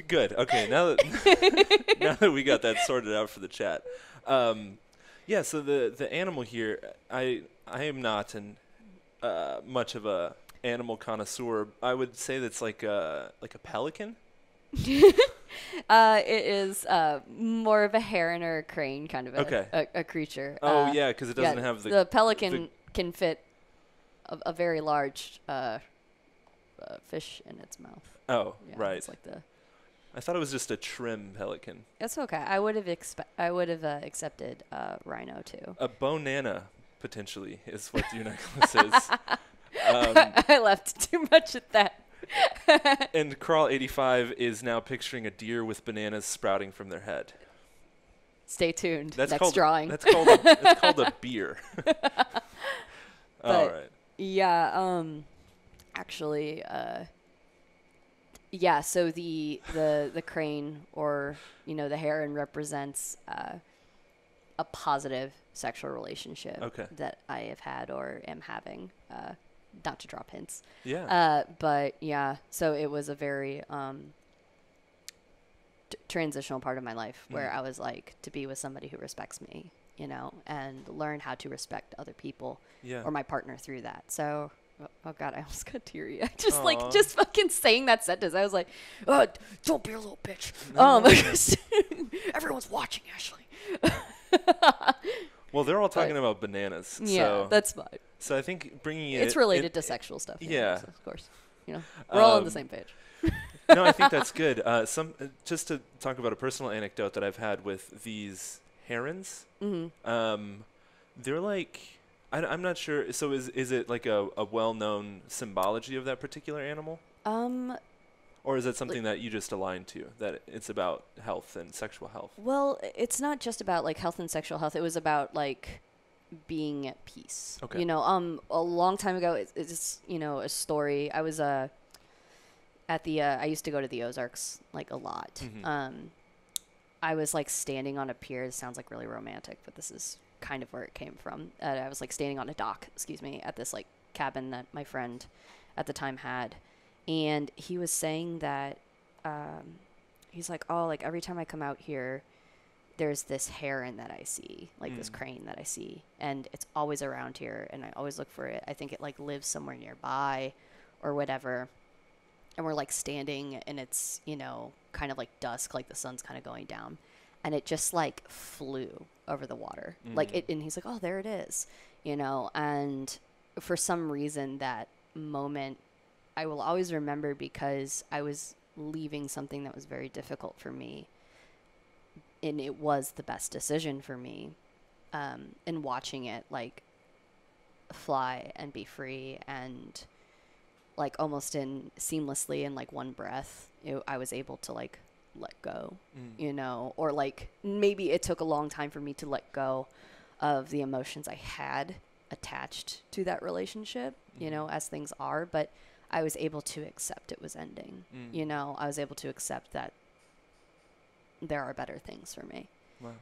Good. Okay. Now that we got that sorted out for the chat. So the animal here, I am not much of a animal connoisseur. I would say that's like a pelican. It is more of a heron or a crane kind of a creature. Oh, yeah, because it doesn't have the pelican can fit a very large fish in its mouth. Oh, Yeah, right. It's like I thought it was just a trim pelican. It's okay. I would have accepted rhino too. A bonana, potentially, is what your necklace is. I left too much at that. And Crawl85 is now picturing a deer with bananas sprouting from their head. Stay tuned. That's Next drawing. That's called a beer. All right. Yeah. Actually. Yeah. So the crane or the heron represents a positive sexual relationship that I have had or am having. Not to drop hints. Yeah. But yeah, so it was a very transitional part of my life where I was like to be with somebody who respects me, and learn how to respect other people or my partner through that. So, oh God, I almost got teary. I just fucking saying that sentence. I was like, don't be a little bitch. Everyone's watching, Ashley. Well, they're all talking about bananas. Yeah, that's fine. So I think bringing it's related to sexual stuff. Yeah, so of course. We're all on the same page. No, I think that's good. Just to talk about a personal anecdote that I've had with these herons. Mm-hmm. They're like, I'm not sure. So is it like a well-known symbology of that particular animal? Or is it something that you just aligned to, that it's about health and sexual health? Well, it's not just about like health and sexual health. It was about like being at peace. Okay. A long time ago, it's a story. I was at the I used to go to the Ozarks like a lot. Mm-hmm. I was like standing on a pier. This sounds like really romantic, but this is kind of where it came from. I was like standing on a dock, at this like cabin that my friend at the time had. And he was saying that he's like, oh, like every time I come out here, there's this heron that I see, like this crane that I see, and it's always around here, and I always look for it. I think it like lives somewhere nearby or whatever. And we're like standing, and it's, kind of like dusk, like the sun's kind of going down, and it just like flew over the water. Like it, and he's like, oh, there it is, and for some reason that moment I will always remember, because I was leaving something that was very difficult for me, and it was the best decision for me. And watching it like fly and be free and like almost seamlessly in like one breath, I was able to like let go, or like maybe it took a long time for me to let go of the emotions I had attached to that relationship, as things are, but I was able to accept it was ending. I was able to accept that there are better things for me. Wow.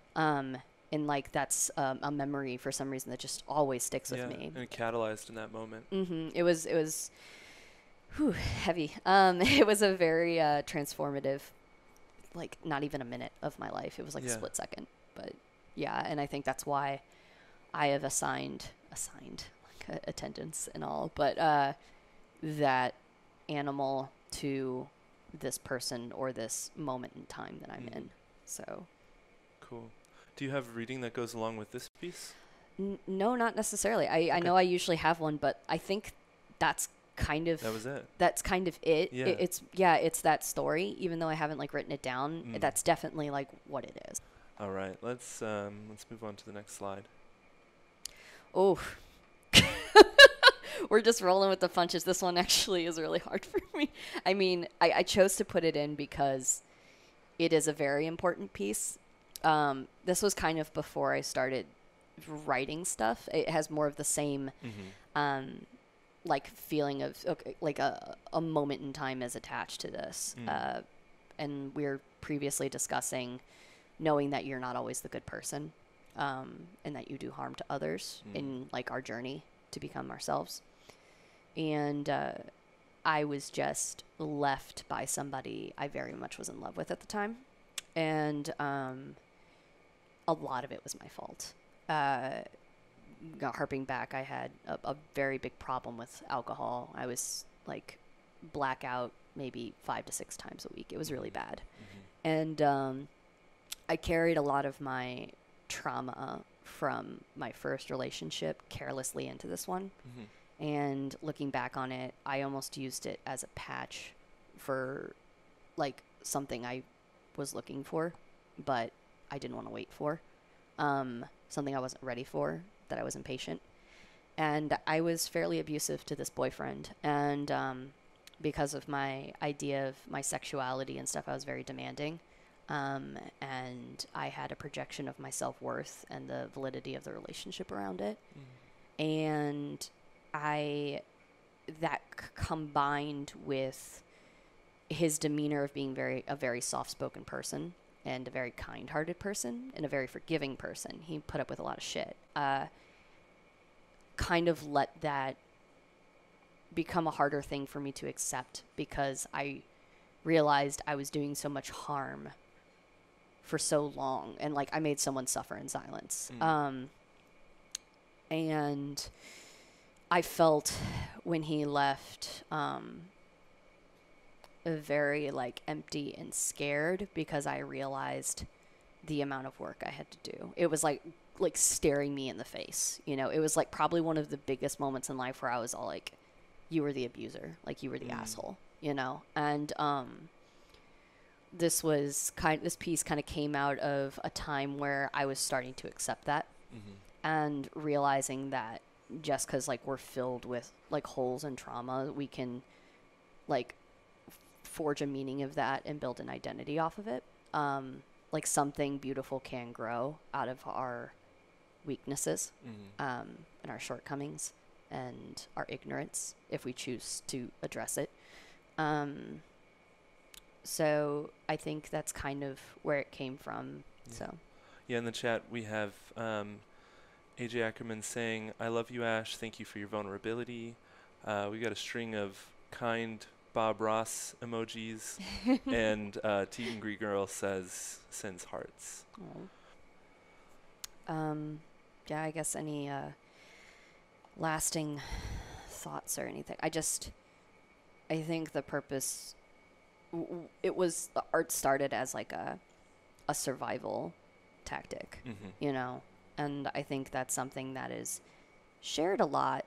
And like that's a memory for some reason that just always sticks with me. And it catalyzed in that moment. Mm-hmm. It was heavy. It was a very transformative, like not even a minute of my life. It was like a split second. But yeah, and I think that's why I have assigned like attendance and all, but that animal to this person or this moment in time that I'm in. So cool. Do you have reading that goes along with this piece? No, not necessarily. I know I usually have one, but I think that's kind of That's kind of it. Yeah. It's that story, even though I haven't like written it down. That's definitely like what it is. All right, let's move on to the next slide. Oh. We're just rolling with the punches. This one actually is really hard for me. I mean, I chose to put it in because it is a very important piece. This was kind of before I started writing stuff. It has more of the same like feeling of like a moment in time is attached to this. And we were previously discussing knowing that you're not always the good person, and that you do harm to others in like our journey to become ourselves. And I was just left by somebody I very much was in love with at the time. And a lot of it was my fault. Harping back, I had a very big problem with alcohol. I was like blackout maybe 5 to 6 times a week. It was really bad. Mm-hmm. And I carried a lot of my trauma from my first relationship carelessly into this one. Mm-hmm. And looking back on it, I almost used it as a patch for like something I was looking for, but I didn't want to wait for. Something I wasn't ready for, that I was impatient. And I was fairly abusive to this boyfriend. And because of my idea of my sexuality and stuff, I was very demanding. And I had a projection of my self-worth and the validity of the relationship around it. Mm. And that combined with his demeanor of being a very soft-spoken person and a very kind-hearted person and a very forgiving person. He put up with a lot of shit. Kind of let that become a harder thing for me to accept, because I realized I was doing so much harm for so long, and like I made someone suffer in silence. And I felt when he left very like empty and scared, because I realized the amount of work I had to do. It was like staring me in the face, you know. It was like probably one of the biggest moments in life where I was all like, you were the abuser, like you were the asshole, you know. And this piece kind of came out of a time where I was starting to accept that. Mm-hmm. And realizing that just because like we're filled with like holes and trauma, we can like forge a meaning of that and build an identity off of it. Like something beautiful can grow out of our weaknesses, and our shortcomings and our ignorance if we choose to address it. So I think that's kind of where it came from. Yeah. So yeah, in the chat we have AJ Ackerman saying, I love you, Ash. Thank you for your vulnerability. We got a string of kind Bob Ross emojis. And Tegan Gree Girl sends hearts. Yeah, I guess any lasting thoughts or anything. I think the purpose, the art started as like a survival tactic, you know, and I think that's something that is shared a lot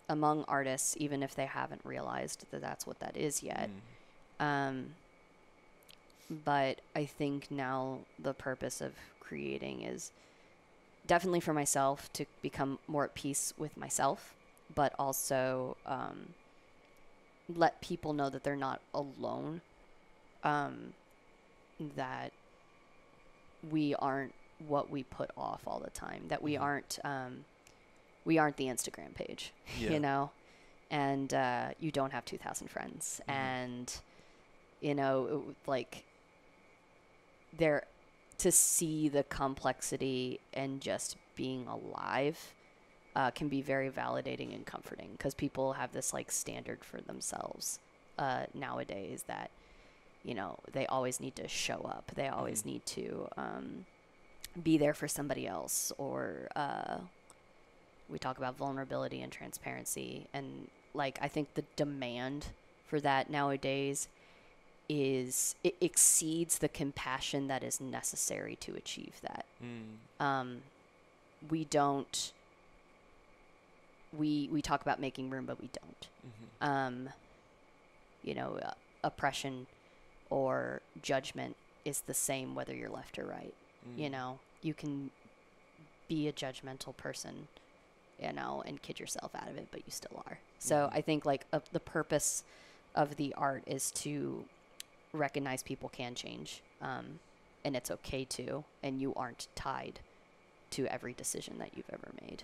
among artists, even if they haven't realized that that's what that is yet. But I think now the purpose of creating is definitely for myself to become more at peace with myself, but also let people know that they're not alone, that we aren't what we put off all the time, that we aren't the Instagram page, you know, and you don't have 2,000 friends, and you know, like there, to see the complexity and just being alive can be very validating and comforting, because people have this like standard for themselves nowadays that, you know, they always need to show up, they always need to be there for somebody else, or we talk about vulnerability and transparency, and like I think the demand for that nowadays it exceeds the compassion that is necessary to achieve that. We don't, we talk about making room, but we don't. You know, oppression or judgment is the same whether you're left or right. You know, you can be a judgmental person, you know, and kid yourself out of it, but you still are. So I think like the purpose of the art is to recognize people can change, and it's okay to, and you aren't tied to every decision that you've ever made.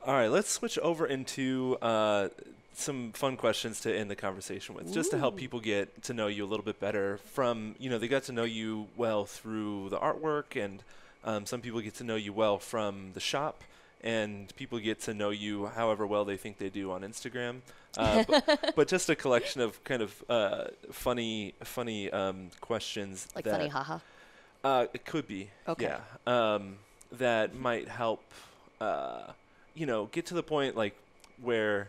All right, let's switch over into some fun questions to end the conversation with, just to help people get to know you a little bit better. From, you know, they got to know you well through the artwork, and some people get to know you well from the shop, and people get to know you however well they think they do on Instagram. But just a collection of kind of funny questions. Like funny haha? It could be. Okay. Yeah. That might help, you know, get to the point like where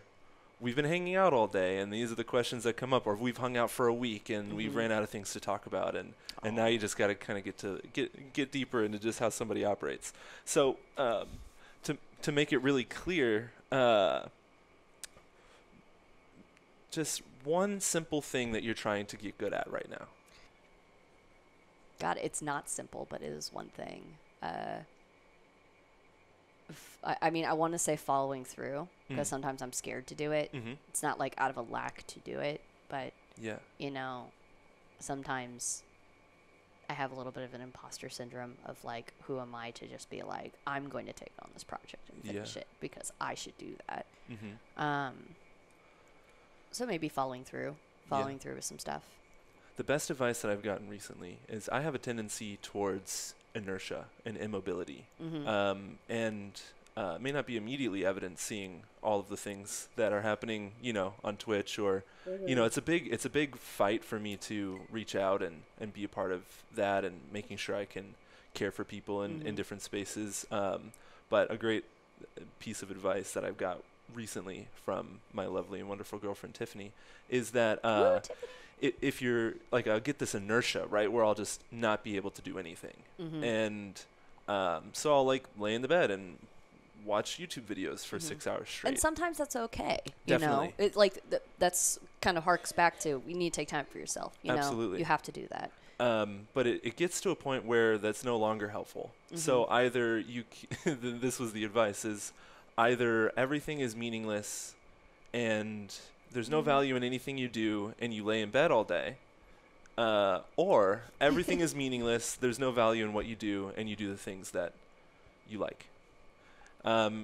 we've been hanging out all day, and these are the questions that come up, or we've hung out for a week and we've ran out of things to talk about, and now you just got to kind of get deeper into just how somebody operates. So to make it really clear, just one simple thing that you're trying to get good at right now. God, it's not simple, but it is one thing. I mean, I want to say following through, because sometimes I'm scared to do it. Mm-hmm. It's not like out of a lack to do it, but, Yeah. you know, sometimes I have a little bit of an imposter syndrome of, like, who am I to just be like, I'm going to take on this project and finish it because I should do that. Mm-hmm. So maybe following through with some stuff. The best advice that I've gotten recently is I have a tendency towards inertia and immobility, and may not be immediately evident seeing all of the things that are happening, you know, on Twitch or, you know, it's a big fight for me to reach out and be a part of that and making sure I can care for people in different spaces. But a great piece of advice that I've got recently from my lovely and wonderful girlfriend Tiffany is that if you're like, I'll get this inertia, right, where I'll just not be able to do anything, and so I'll like lay in the bed and watch YouTube videos for 6 hours straight. And sometimes that's okay. Definitely. You know, it's like that's kind of harks back to you need to take time for yourself. You Absolutely. know, you have to do that. But it gets to a point where that's no longer helpful. So either this was the advice, is either everything is meaningless and there's no value in anything you do and you lay in bed all day, or everything is meaningless, there's no value in what you do and you do the things that you like,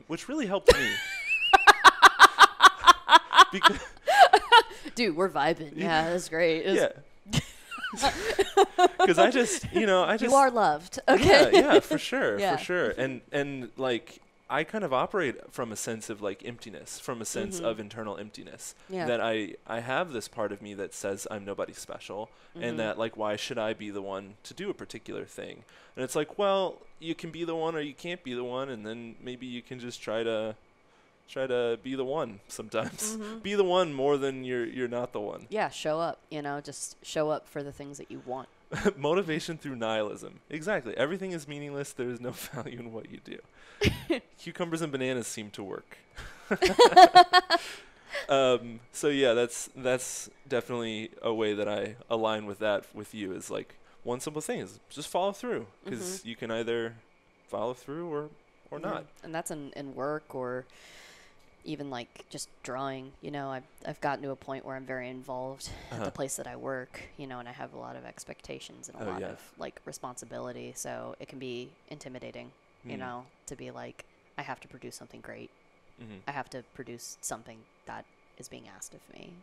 which really helped me. Dude, we're vibing. Yeah, that's great. Yeah. Because I just you are loved. Okay. Yeah, for sure. Yeah. For sure. And like, I kind of operate from a sense of like emptiness, from a sense of internal emptiness. Yeah. That I have this part of me that says I'm nobody special, and that like, why should I be the one to do a particular thing? And it's like, well, you can be the one or you can't be the one, and then maybe you can just try to be the one sometimes. Be the one more than you're not the one. Yeah, show up, just show up for the things that you want. Motivation through nihilism. Exactly. Everything is meaningless. There is no value in what you do. Cucumbers and bananas seem to work. So yeah, that's definitely a way that I align with that with you, is like, one simple thing is just follow through, because you can either follow through or not. And that's in work, or even like just drawing. I've gotten to a point where I'm very involved at the place that I work, and I have a lot of expectations and a lot of like responsibility, so it can be intimidating, to be like, I have to produce something great. I have to produce something that is being asked of me,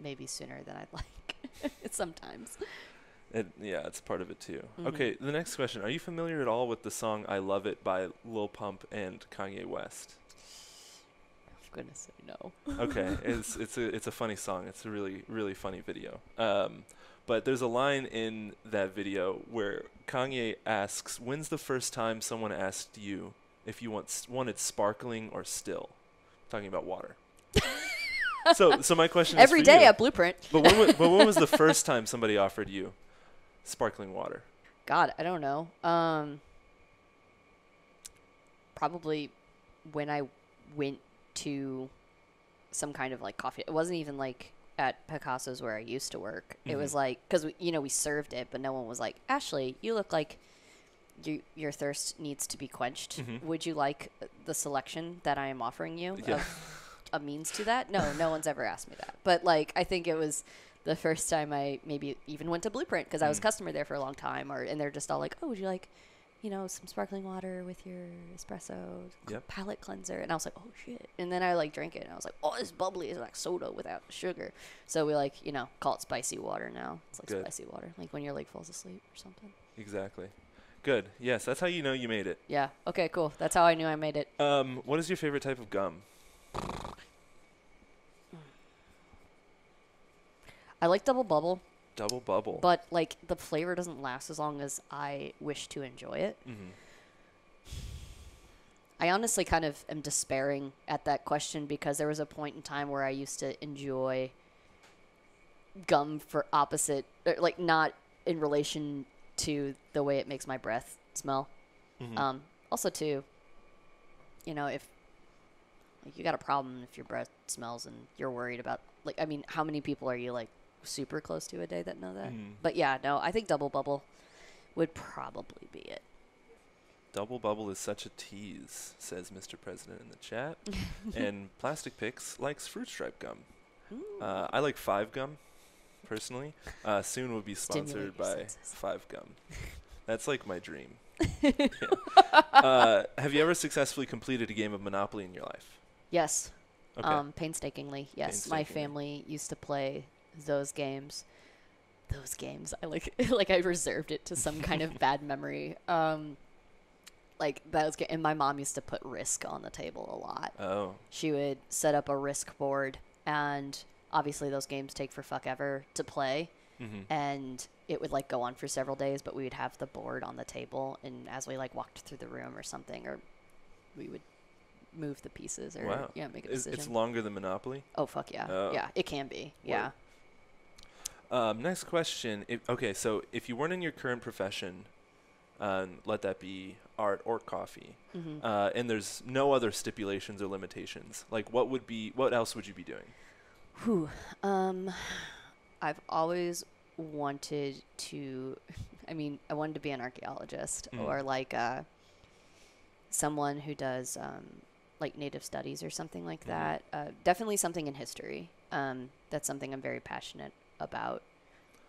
maybe sooner than I'd like sometimes. It's part of it too. Okay, the next question. Are you familiar at all with the song I Love It by Lil Pump and Kanye West? I'm gonna say no. Okay, it's a funny song. It's a really, really funny video. But there's a line in that video where Kanye asks, "When's the first time someone asked you if you wanted sparkling or still?" Talking about water. So my question is every for day you. at Blueprint. But when was the first time somebody offered you sparkling water? God, I don't know. Probably when I went to some kind of like coffee. It wasn't even like at Picasso's where I used to work. It was like, because we served it, but no one was like, Ashley, you look like your thirst needs to be quenched. Would you like the selection that I am offering you of a means to that? No one's ever asked me that. But like, I think it was the first time I maybe even went to Blueprint, because I was a customer there for a long time, and they're just all like, oh, would you like, some sparkling water with your espresso palate cleanser? And I was like, oh shit. And then I like drank it and I was like, oh, it's bubbly. It's like soda without sugar. So we like, call it spicy water now. It's like spicy water, like when your leg falls asleep or something. Exactly. Good. Yes, that's how you know you made it. Yeah. Okay, cool. That's how I knew I made it. What is your favorite type of gum? I like Double Bubble. Double Bubble. But like, the flavor doesn't last as long as I wish to enjoy it. I honestly kind of am despairing at that question because there was a point in time where I used to enjoy gum for opposite, like not in relation to the way it makes my breath smell. Mm-hmm. Also, too, if like, you got a problem if your breath smells and you're worried about, like, I mean, how many people are you, like, super close to a day that know that? Mm. But yeah, no, I think double bubble would probably be it. Double bubble is such a tease, says Mr. President in the chat. And Plastic Picks likes fruit stripe gum. I like 5 gum, personally. Soon we'll be sponsored by 5 gum. That's like my dream. Yeah. Have you ever successfully completed a game of Monopoly in your life? Yes. Okay. Painstakingly, yes. My family used to play those games. Those games, I like I reserved it to some kind of bad memory. Like that was and my mom used to put Risk on the table a lot. Oh. She would set up a Risk board, and obviously those games take for fuck ever to play. Mm-hmm. And it would like go on for several days, but we would have the board on the table, and as we like walked through the room or something, or we would move the pieces or make a decision. It's longer than Monopoly? Oh fuck yeah. Oh. Yeah, it can be. Yeah. Next question. So if you weren't in your current profession, let that be art or coffee, Mm-hmm. and there's no other stipulations or limitations, like what else would you be doing? I've always wanted to, I wanted to be an archaeologist or like someone who does like native studies or something like that. Definitely something in history. That's something I'm very passionate about.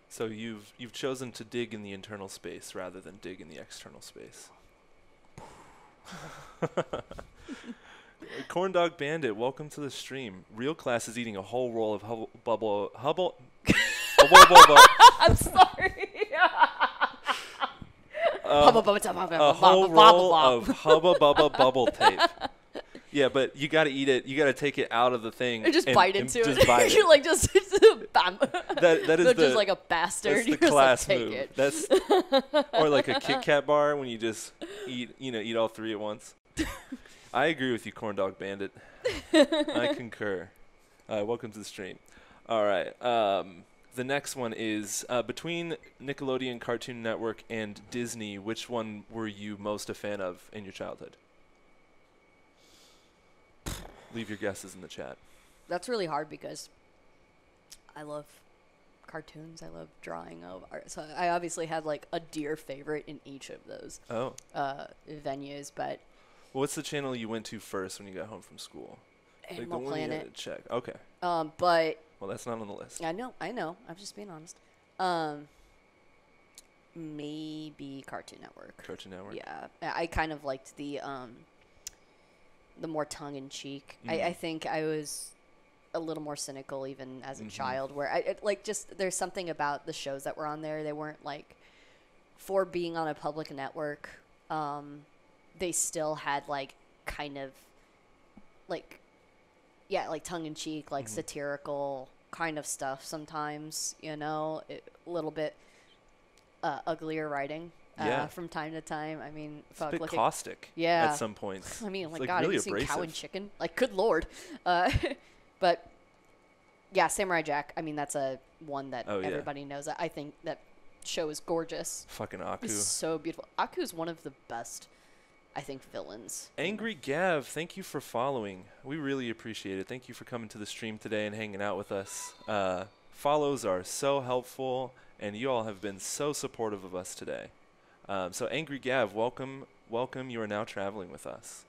So you've chosen to dig in the internal space rather than dig in the external space. Corn Dog Bandit, welcome to the stream. Real Class is eating a whole roll of Hubble. I'm sorry. A whole roll of Hubba Bubba bubble tape. Yeah, but you got to eat it. You got to take it out of the thing and just bite into it. Just bite You're like just bam. That is just like a bastard. That's the You're class like, move. it. That's or like a Kit Kat bar when you just eat all 3 at once. I agree with you, Corn Dog Bandit. I concur. Welcome to the stream. All right. The next one is between Nickelodeon, Cartoon Network, and Disney, which one were you most a fan of in your childhood? Leave your guesses in the chat. That's really hard because I love cartoons. I love drawing of art. So I obviously have like a dear favorite in each of those venues. But what's the channel you went to first when you got home from school? Animal like the Planet. One you had to check. Okay. But well, that's not on the list. I know. I'm just being honest. Maybe Cartoon Network. Cartoon Network. Yeah, I kind of liked the more tongue-in-cheek. I think I was a little more cynical even as a child, where I like just there's something about the shows that were on there. They weren't like for being on a public network. They still had like kind of like like tongue-in-cheek, like satirical kind of stuff. Sometimes a little bit uglier writing. From time to time. I mean, it's a bit caustic. At some points. I mean, it's like like God, really have you seen abrasive. Cow and Chicken? Like, good Lord. But yeah, Samurai Jack. I mean, that's a one that everybody knows. I think that show is gorgeous. Fucking Aku. It's so beautiful. Aku is one of the best, I think, villains. Angry Gav, thank you for following. We really appreciate it. Thank you for coming to the stream today and hanging out with us. Follows are so helpful, and you all have been so supportive of us today. So Angry Gav, welcome. You are now traveling with us.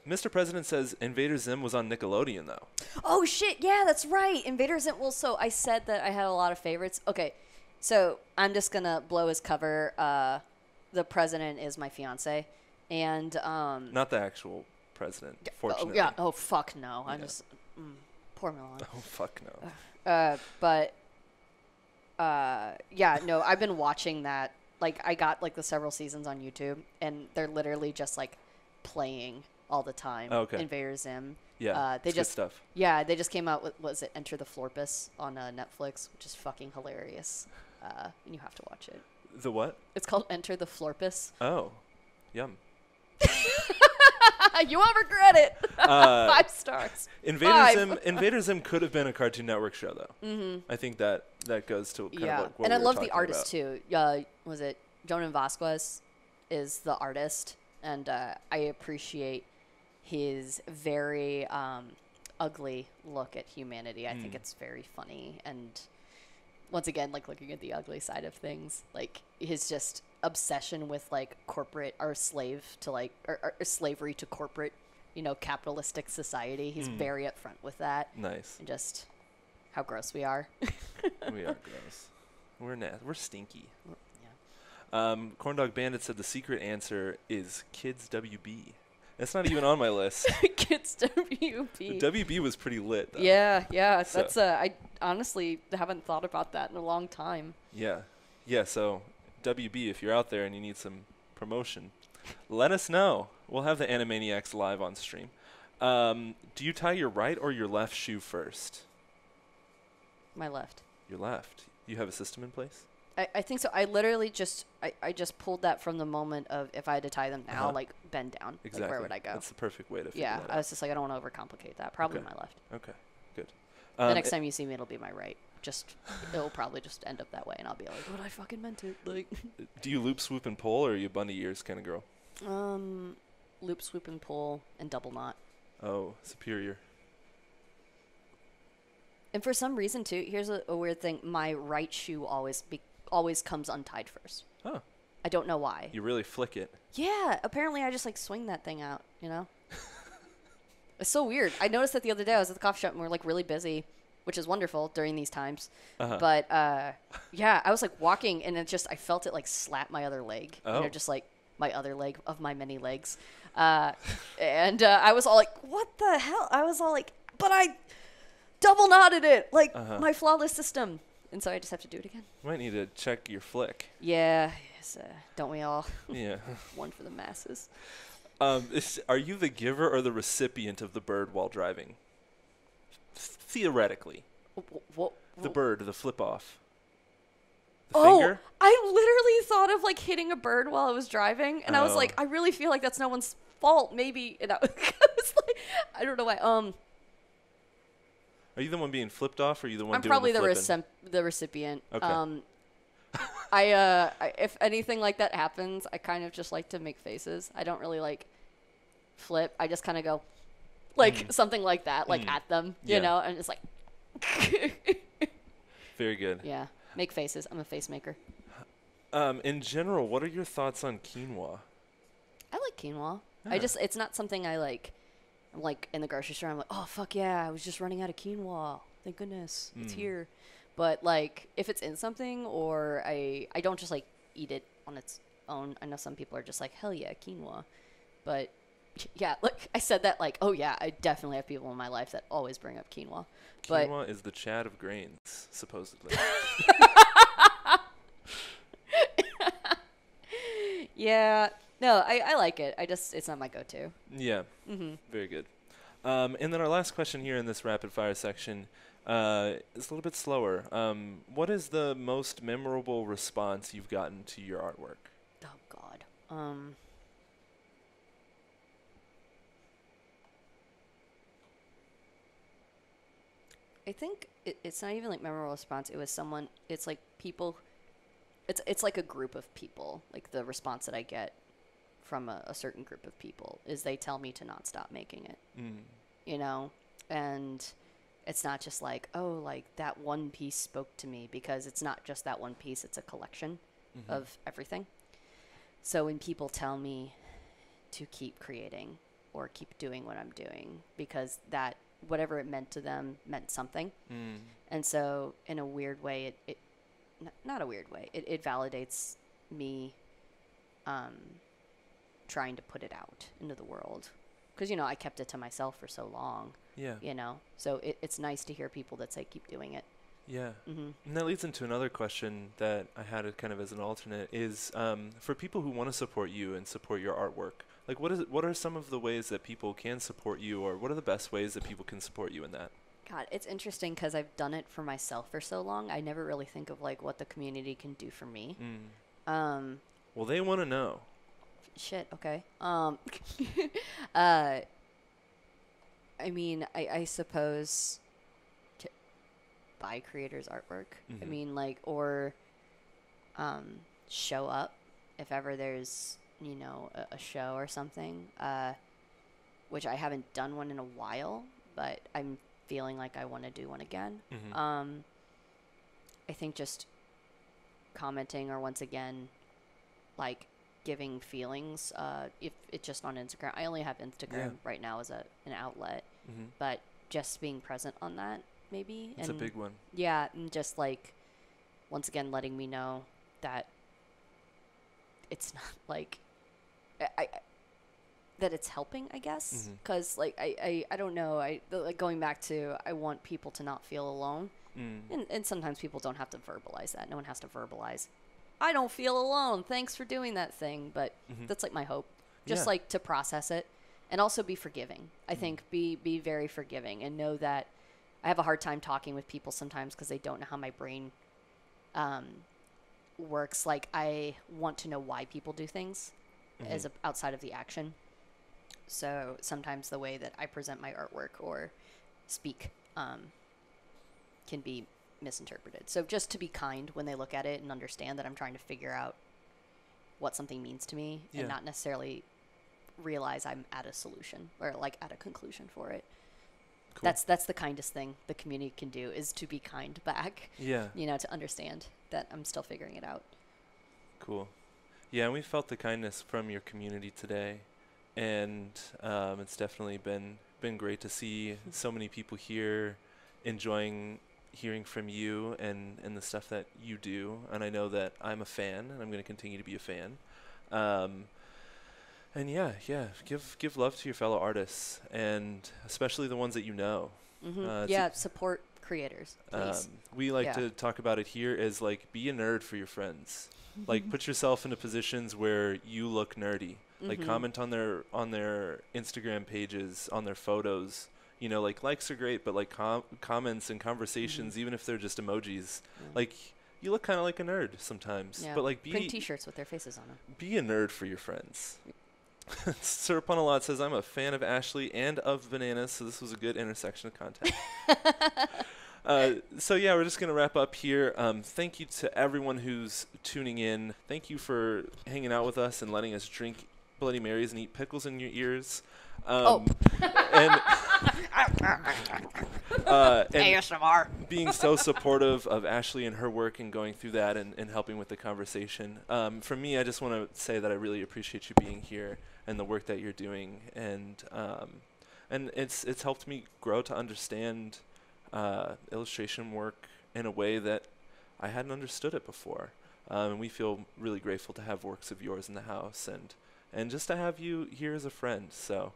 Mr. President says Invader Zim was on Nickelodeon, though. Oh, shit. Yeah, that's right. Invader Zim. Well, so I said that I had a lot of favorites. Okay, so I'm just going to blow his cover. The president is my fiance. And not the actual president, fortunately. Oh, yeah. Oh, fuck no. I just... poor Milan. Oh, fuck no. But... yeah, no, I've been watching that. Like, I got, like, the several seasons on YouTube, and they're literally just, like, playing all the time. Oh, okay. Invader Zim. Yeah, they just good stuff. Yeah, they just came out with, was it Enter the Florpus on Netflix, which is fucking hilarious. And you have to watch it. The what? It's called Enter the Florpus. Oh, yum. You won't regret it. 5 stars. Invader Zim could have been a Cartoon Network show, though. Mm-hmm. I think that goes to kind of like what and we I were love the talking artist about. too. Was it Jonan Vasquez is the artist, and I appreciate his very ugly look at humanity. I think it's very funny, and once again, like looking at the ugly side of things, like his just obsession with like corporate or slave to like or slavery to corporate, capitalistic society. He's very upfront with that. Nice. And just how gross we are. We are gross. We're stinky. Yeah. Corndog Bandit said the secret answer is Kids WB. That's not even on my list. Kids WB. WB was pretty lit, though. Yeah. So. That's I honestly haven't thought about that in a long time. Yeah. So WB, if you're out there and you need some promotion, let us know. We'll have the Animaniacs live on stream. Do you tie your right or your left shoe first? My left. Your left. You have a system in place? I think so. I literally just I just pulled that from the moment of if I had to tie them now, like bend down. Exactly. Like, where would I go? That's the perfect way to figure that out. I was just like, I don't want to overcomplicate that. Probably my left. Okay, good. The next time you see me, it'll be my right. It'll probably just end up that way, and I'll be like, "What I fucking meant it." Like, do you loop, swoop, and pull, or are you a bunny ears kind of girl? Loop, swoop, and pull, and double knot. Oh, superior. And for some reason too, here's a weird thing: my right shoe always comes untied first. Huh. I don't know why. You really flick it. Yeah, apparently I just like swing that thing out, It's so weird. I noticed that the other day. I was at the coffee shop and we're like really busy, which is wonderful during these times. But yeah, I was like walking and I felt it like slap my other leg. Oh. Just like my other leg of my many legs. And I was all like, what the hell? I was all like, but I double knotted it, like my flawless system. And so I just have to do it again. You might need to check your flick. Yeah, yes, don't we all? Yeah. One for the masses. Are you the giver or the recipient of the bird while driving? Theoretically. The bird, the flip off. The finger? I literally thought of like hitting a bird while I was driving, and I was like, I really feel like that's no one's fault, maybe. And I was like, I don't know why. Are you the one being flipped off, or are you the one I'm doing probably the recipient. Okay. I if anything like that happens, I kind of just like to make faces. I don't really like flip. I just kind of go like something like that, like at them, you know, and it's like. Very good. Yeah, make faces. I'm a face maker. In general, what are your thoughts on quinoa? I like quinoa. Yeah. It's not something I like. I'm like in the grocery store. I'm like, oh fuck yeah, I was just running out of quinoa. Thank goodness it's here. But like, if it's in something, or I don't just like eat it on its own. I know some people are just like, hell yeah, quinoa. But yeah, like I said that like, oh yeah, I definitely have people in my life that always bring up quinoa. Quinoa is the Chad of grains, supposedly. Yeah. No, I like it. It's not my go-to. Yeah. Very good. And then our last question here in this rapid fire section is a little bit slower. What is the most memorable response you've gotten to your artwork? Oh God. I think it's not even like memorable response. It was someone. It's like people. It's like a group of people. Like the response that I get from a certain group of people is they tell me to not stop making it. And it's not just like, oh, like that one piece spoke to me, because it's not just that one piece. It's a collection of everything. So when people tell me to keep creating or keep doing what I'm doing, because that whatever it meant to them meant something. And so in a weird way, it not a weird way, it validates me trying to put it out into the world, because I kept it to myself for so long. So it's nice to hear people that say keep doing it. And that leads into another question that I had kind of as an alternate is for people who want to support you and support your artwork, like what are some of the ways that people can support you, or what are the best ways that people can support you in that? God, it's interesting because I've done it for myself for so long. I never really think of like what the community can do for me. Well, they want to know. Shit. Okay. uh, I mean, I suppose to buy creators' artwork. I Mm-hmm. mean, like, or show up if ever there's, a show or something. Which I haven't done one in a while, but I'm feeling like I want to do one again. Mm-hmm. I think just commenting or once again, like giving feelings. If it's just on Instagram, I only have Instagram right now as an outlet, Mm-hmm. but just being present on that maybe. It's a big one. Yeah, and just like once again letting me know that it's not like I that it's helping, I guess, Mm-hmm. because like I don't know, like going back to I want people to not feel alone, and sometimes people don't have to verbalize that. No one has to verbalize I don't feel alone, thanks for doing that thing, but that's like my hope, just like to process it and also be forgiving. I think be very forgiving and know that I have a hard time talking with people sometimes because they don't know how my brain works. Like I want to know why people do things as outside of the action. So sometimes the way that I present my artwork or speak can be misinterpreted. So just to be kind when they look at it and understand that I'm trying to figure out what something means to me and not necessarily realize I'm at a solution or like at a conclusion for it. Cool. That's the kindest thing the community can do is to be kind back. Yeah. To understand that I'm still figuring it out. Cool. Yeah, and we felt the kindness from your community today. And it's definitely been great to see so many people here enjoying hearing from you and the stuff that you do. And I know that I'm a fan, and I'm going to continue to be a fan. And give love to your fellow artists, and especially the ones that you know. Support creators, please. We like to talk about it here as like be a nerd for your friends. Like put yourself into positions where you look nerdy. Like comment on their Instagram pages, on their photos. Like likes are great, but like comments and conversations, even if they're just emojis, like you look kind of like a nerd sometimes. Yeah. But like print T-shirts with their faces on them. Be a nerd for your friends. Syrup on a Lot says, I'm a fan of Ashley and of bananas, so this was a good intersection of content. We're just going to wrap up here. Thank you to everyone who's tuning in. Thank you for hanging out with us and letting us drink Bloody Marys and eat pickles in your ears. And ASMR. Being so supportive of Ashley and her work and going through that and helping with the conversation. For me, I just want to say that I really appreciate you being here and the work that you're doing. And it's helped me grow to understand illustration work in a way that I hadn't understood it before. And we feel really grateful to have works of yours in the house and just to have you here as a friend. So